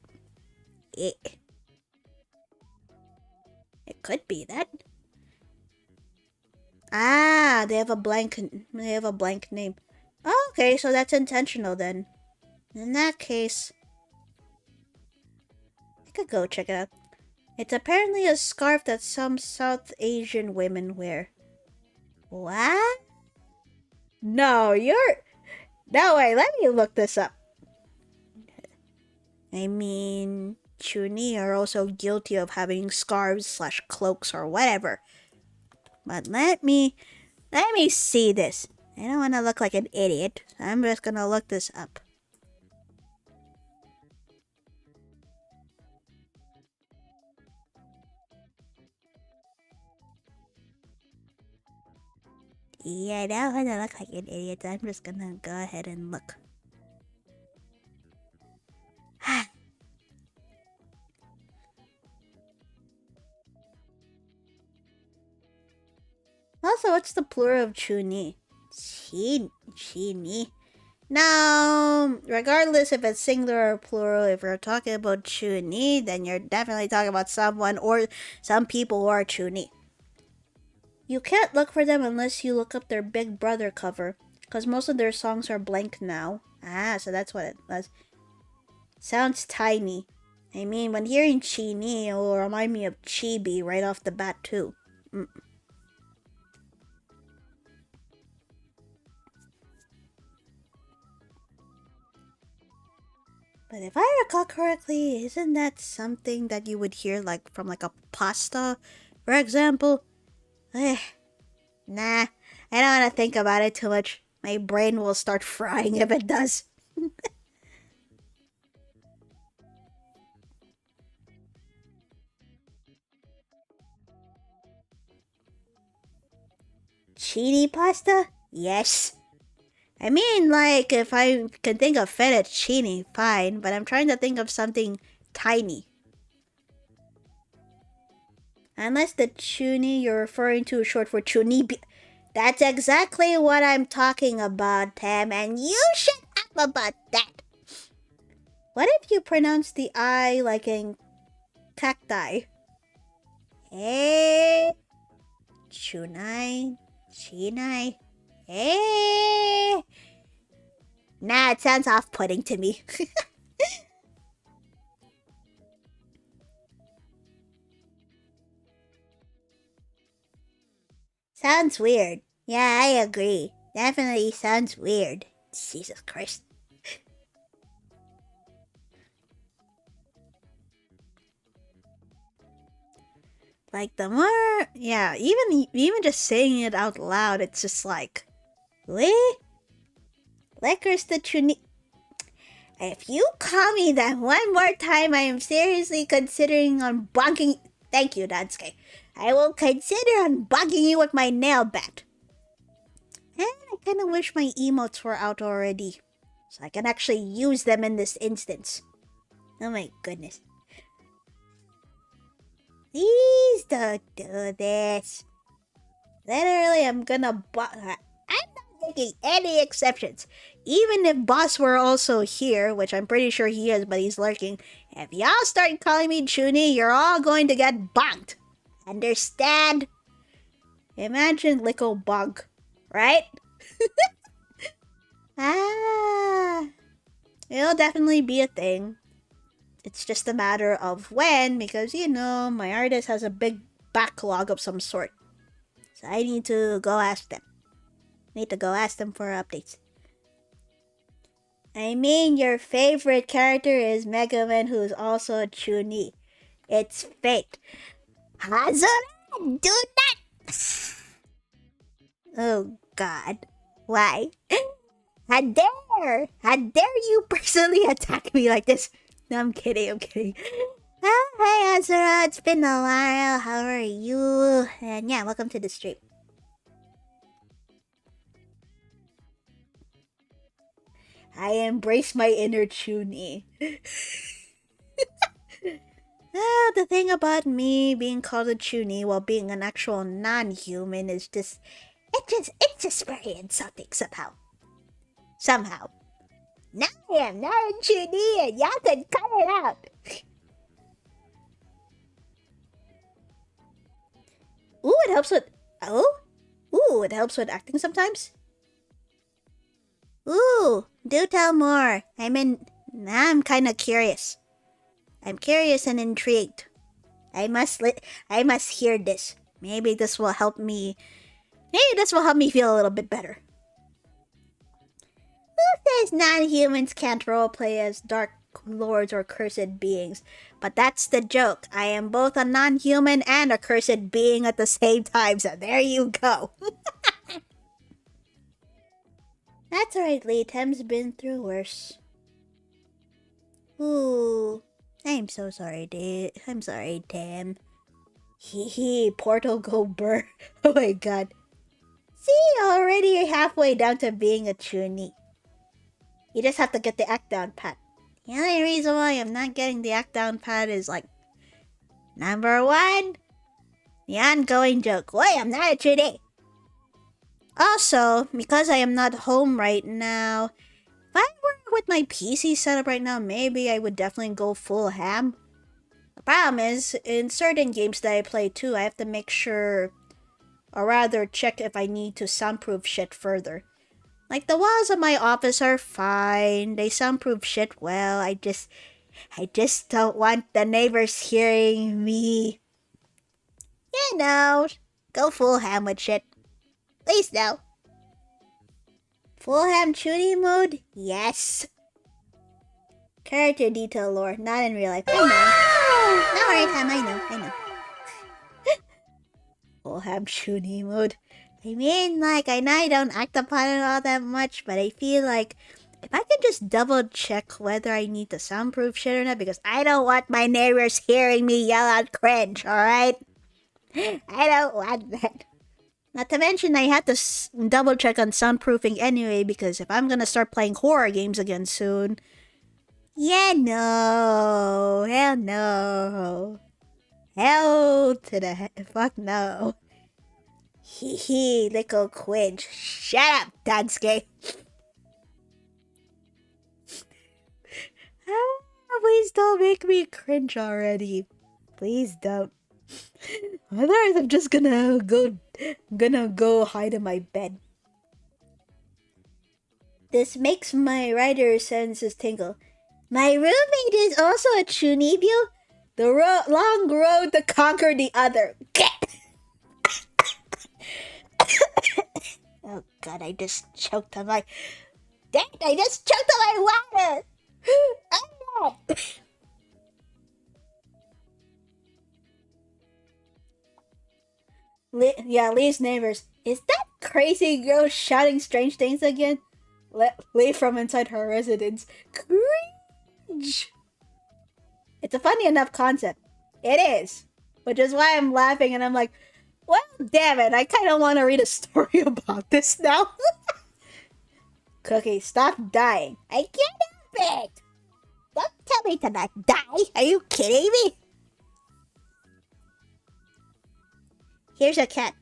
Speaker 1: It, it could be that. Ah, they have a blank. They have a blank name. Oh, okay, so that's intentional then. In that case, I could go check it out. It's apparently a scarf that some South Asian women wear. What? No, you're. No way. Let me look this up. I mean, Chuni are also guilty of having scarves slash cloaks or whatever. But let me see this. I don't want to look like an idiot. So I'm just gonna look this up. Yeah, I don't want to look like an idiot. So I'm just gonna go ahead and look. Also, what's the plural of chuni? Chini. Now, regardless if it's singular or plural, if you're talking about chuni, then you're definitely talking about someone or some people who are chuni. You can't look for them unless you look up their Big Brother cover, because most of their songs are blank now. Ah, so that's what it was. Sounds tiny. I mean, when hearing Chini, it will remind me of Chibi right off the bat, too. But if I recall correctly, isn't that something that you would hear like from like a pasta, for example? Nah, I don't want to think about it too much. My brain will start frying if it does. Chini pasta? Yes. I mean, like, if I can think of fettuccine, fine, but I'm trying to think of something tiny. Unless the chuni you're referring to is short for chuni. That's exactly what I'm talking about, Tam, and you shut up about that. What if you pronounce the I like in cacti? Hey, chunai, chinai, hey. Nah, it sounds off-putting to me. Sounds weird. Yeah, I agree. Definitely sounds weird. Jesus Christ. Like the more, yeah, even just saying it out loud, it's just like, really? Licorice the Trini. If you call me that one more time, I am seriously considering unbugging. Thank you, Dansuke. I will consider unbugging you with my nail bat. And I kind of wish my emotes were out already, so I can actually use them in this instance. Oh my goodness. Please don't do this. Literally, I'm not making any exceptions. Even if Boss were also here, which I'm pretty sure he is, but he's lurking. If y'all start calling me Chuni, you're all going to get bonked. Understand? Imagine Lico Bug, right? It'll definitely be a thing. It's just a matter of when, because, you know, my artist has a big backlog of some sort. So I need to go ask them. For updates. I mean, your favorite character is Mega Man, who's also a Chuni. It's fate. Hazuran, do not! Oh, God. Why? How dare you personally attack me like this? No, I'm kidding. Hi, Azura. It's been a while. How are you? And yeah, welcome to the stream. I embrace my inner Chuni. The thing about me being called a Chuni while being an actual non-human is just... It's just very insulting somehow. Somehow. Now I am not a Judy and y'all can cut it out. Ooh, it helps with... Oh? Ooh, it helps with acting sometimes? Ooh, do tell more. Now I'm kind of curious. I'm curious and intrigued. I must hear this. Maybe this will help me... Maybe this will help me feel a little bit better. Who says non-humans can't roleplay as dark lords or cursed beings? But that's the joke. I am both a non-human and a cursed being at the same time, so there you go. That's alright, Lee. Tem's been through worse. Ooh. I'm so sorry, Dave. I'm sorry, Tem. Hee, portal go burr. Oh my god. See, already halfway down to being a chuny. You just have to get the act down pat. The only reason why I'm not getting the act down pat is like... Number 1, the ongoing joke. Wait, I'm not a chuny. Also, because I am not home right now, if I were with my PC setup right now, maybe I would definitely go full ham. The problem is, in certain games that I play too, I have to make sure, or rather check if I need to soundproof shit further. Like, the walls of my office are fine, they soundproof shit well, I just don't want the neighbors hearing me. You know, go full ham with shit. Please no. Full ham chuny mode? Yes. Character detail lore, not in real life. I know. No worries, Ham, I know. Full ham chuny mode. I mean, like, I know I don't act upon it all that much, but I feel like if I could just double check whether I need to soundproof shit or not, because I don't want my neighbors hearing me yell out cringe, alright? I don't want that. Not to mention, I had to double check on soundproofing anyway, because if I'm gonna start playing horror games again soon... Yeah, no. Hell no. Hell to the fuck no. Hee, little quinge. Shut up, Dansuke. Please don't make me cringe already. Please don't. Otherwise, I'm just gonna go hide in my bed. This makes my writer senses tingle. My roommate is also a chunibyo. The long road to conquer the other. Oh god, I just choked on my... Dang, I just choked on my water! Oh no! Lee's neighbors. Is that crazy girl shouting strange things again? Lee from inside her residence. Cringe! It's a funny enough concept. It is. Which is why I'm laughing and I'm like, well, damn it, I kind of want to read a story about this now. Cookie, stop dying. I can't help it. Don't tell me to not die. Are you kidding me? Here's a cat.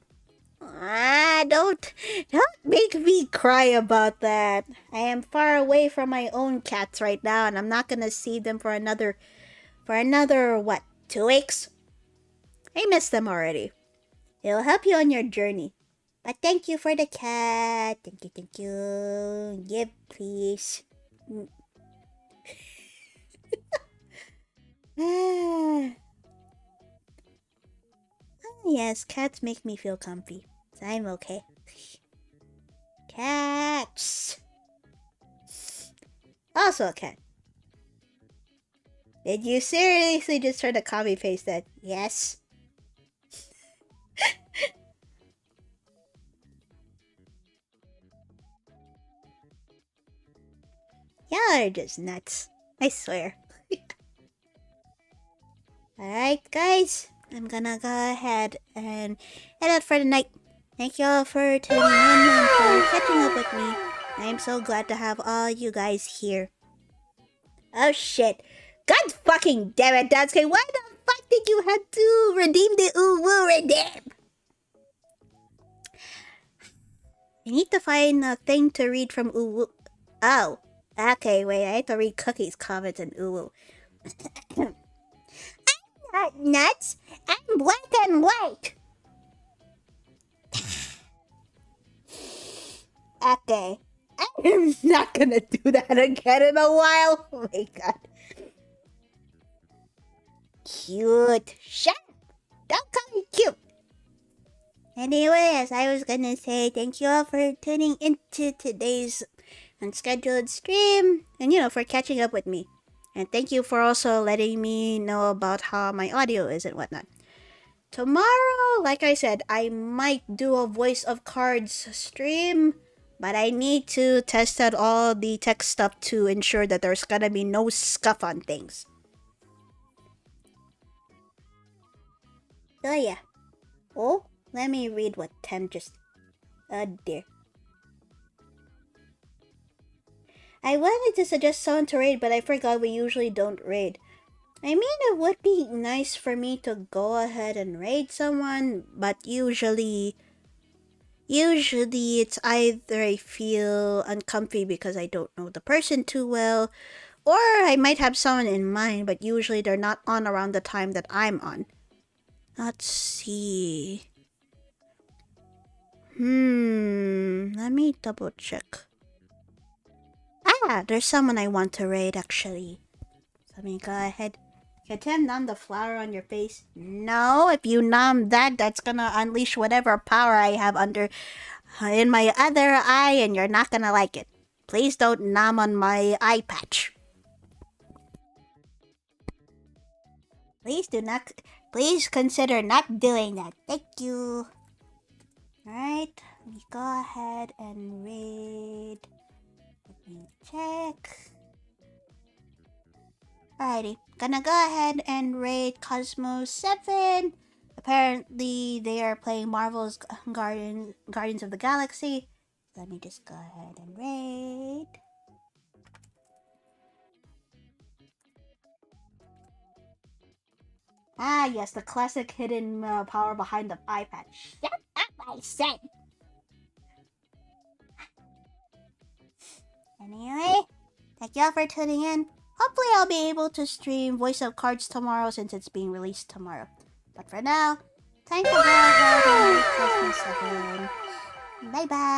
Speaker 1: Don't make me cry about that. I am far away from my own cats right now, and I'm not gonna see them for another what, 2 weeks? I miss them already. It'll help you on your journey. But thank you for the cat. Thank you. Give, please. Yes, cats make me feel comfy. So I'm okay. Cats! Also a cat. Did you seriously just try to copy paste that? Yes. Y'all are just nuts. I swear. Alright guys, I'm gonna go ahead and head out for the night. Thank y'all for tuning in and for catching up with me. I am so glad to have all you guys here. Oh shit. God fucking damn it, Datsuke. Why the fuck did you have to redeem the Uwu redeem? I need to find a thing to read from Uwu. Oh, okay, wait, I have to read Cookie's comments in Uwu. Not nuts. I'm black and white. Okay. I'm not gonna do that again in a while. Oh my god. Cute. Shut up. Don't call me cute. Anyway, as I was gonna say, thank you all for tuning into today's unscheduled stream. And, for catching up with me. And thank you for also letting me know about how my audio is and whatnot. Tomorrow, like I said, I might do a Voice of Cards stream. But I need to test out all the tech stuff to ensure that there's gonna be no scuff on things. So yeah. Oh, let me read what Tem just... Oh dear. I wanted to suggest someone to raid, but I forgot we usually don't raid. I mean, it would be nice for me to go ahead and raid someone, but usually it's either I feel uncomfy because I don't know the person too well, or I might have someone in mind, but usually they're not on around the time that I'm on. Let's see. Let me double check. Ah, there's someone I want to raid actually. Let me go ahead. Can Tim numb the flower on your face? No, if you numb that, that's gonna unleash whatever power I have in my other eye, and you're not gonna like it. Please don't numb on my eye patch. Please consider not doing that. Thank you. Alright, let me go ahead and raid. Let me check. Alrighty, gonna go ahead and raid Cosmos 7. Apparently, they are playing Marvel's Guardians of the Galaxy. Let me just go ahead and raid. Ah, yes, the classic hidden power behind the eye patch. Shut up, I said! Anyway, thank y'all for tuning in. Hopefully I'll be able to stream Voice of Cards tomorrow since it's being released tomorrow. But for now, time to go. Bye bye.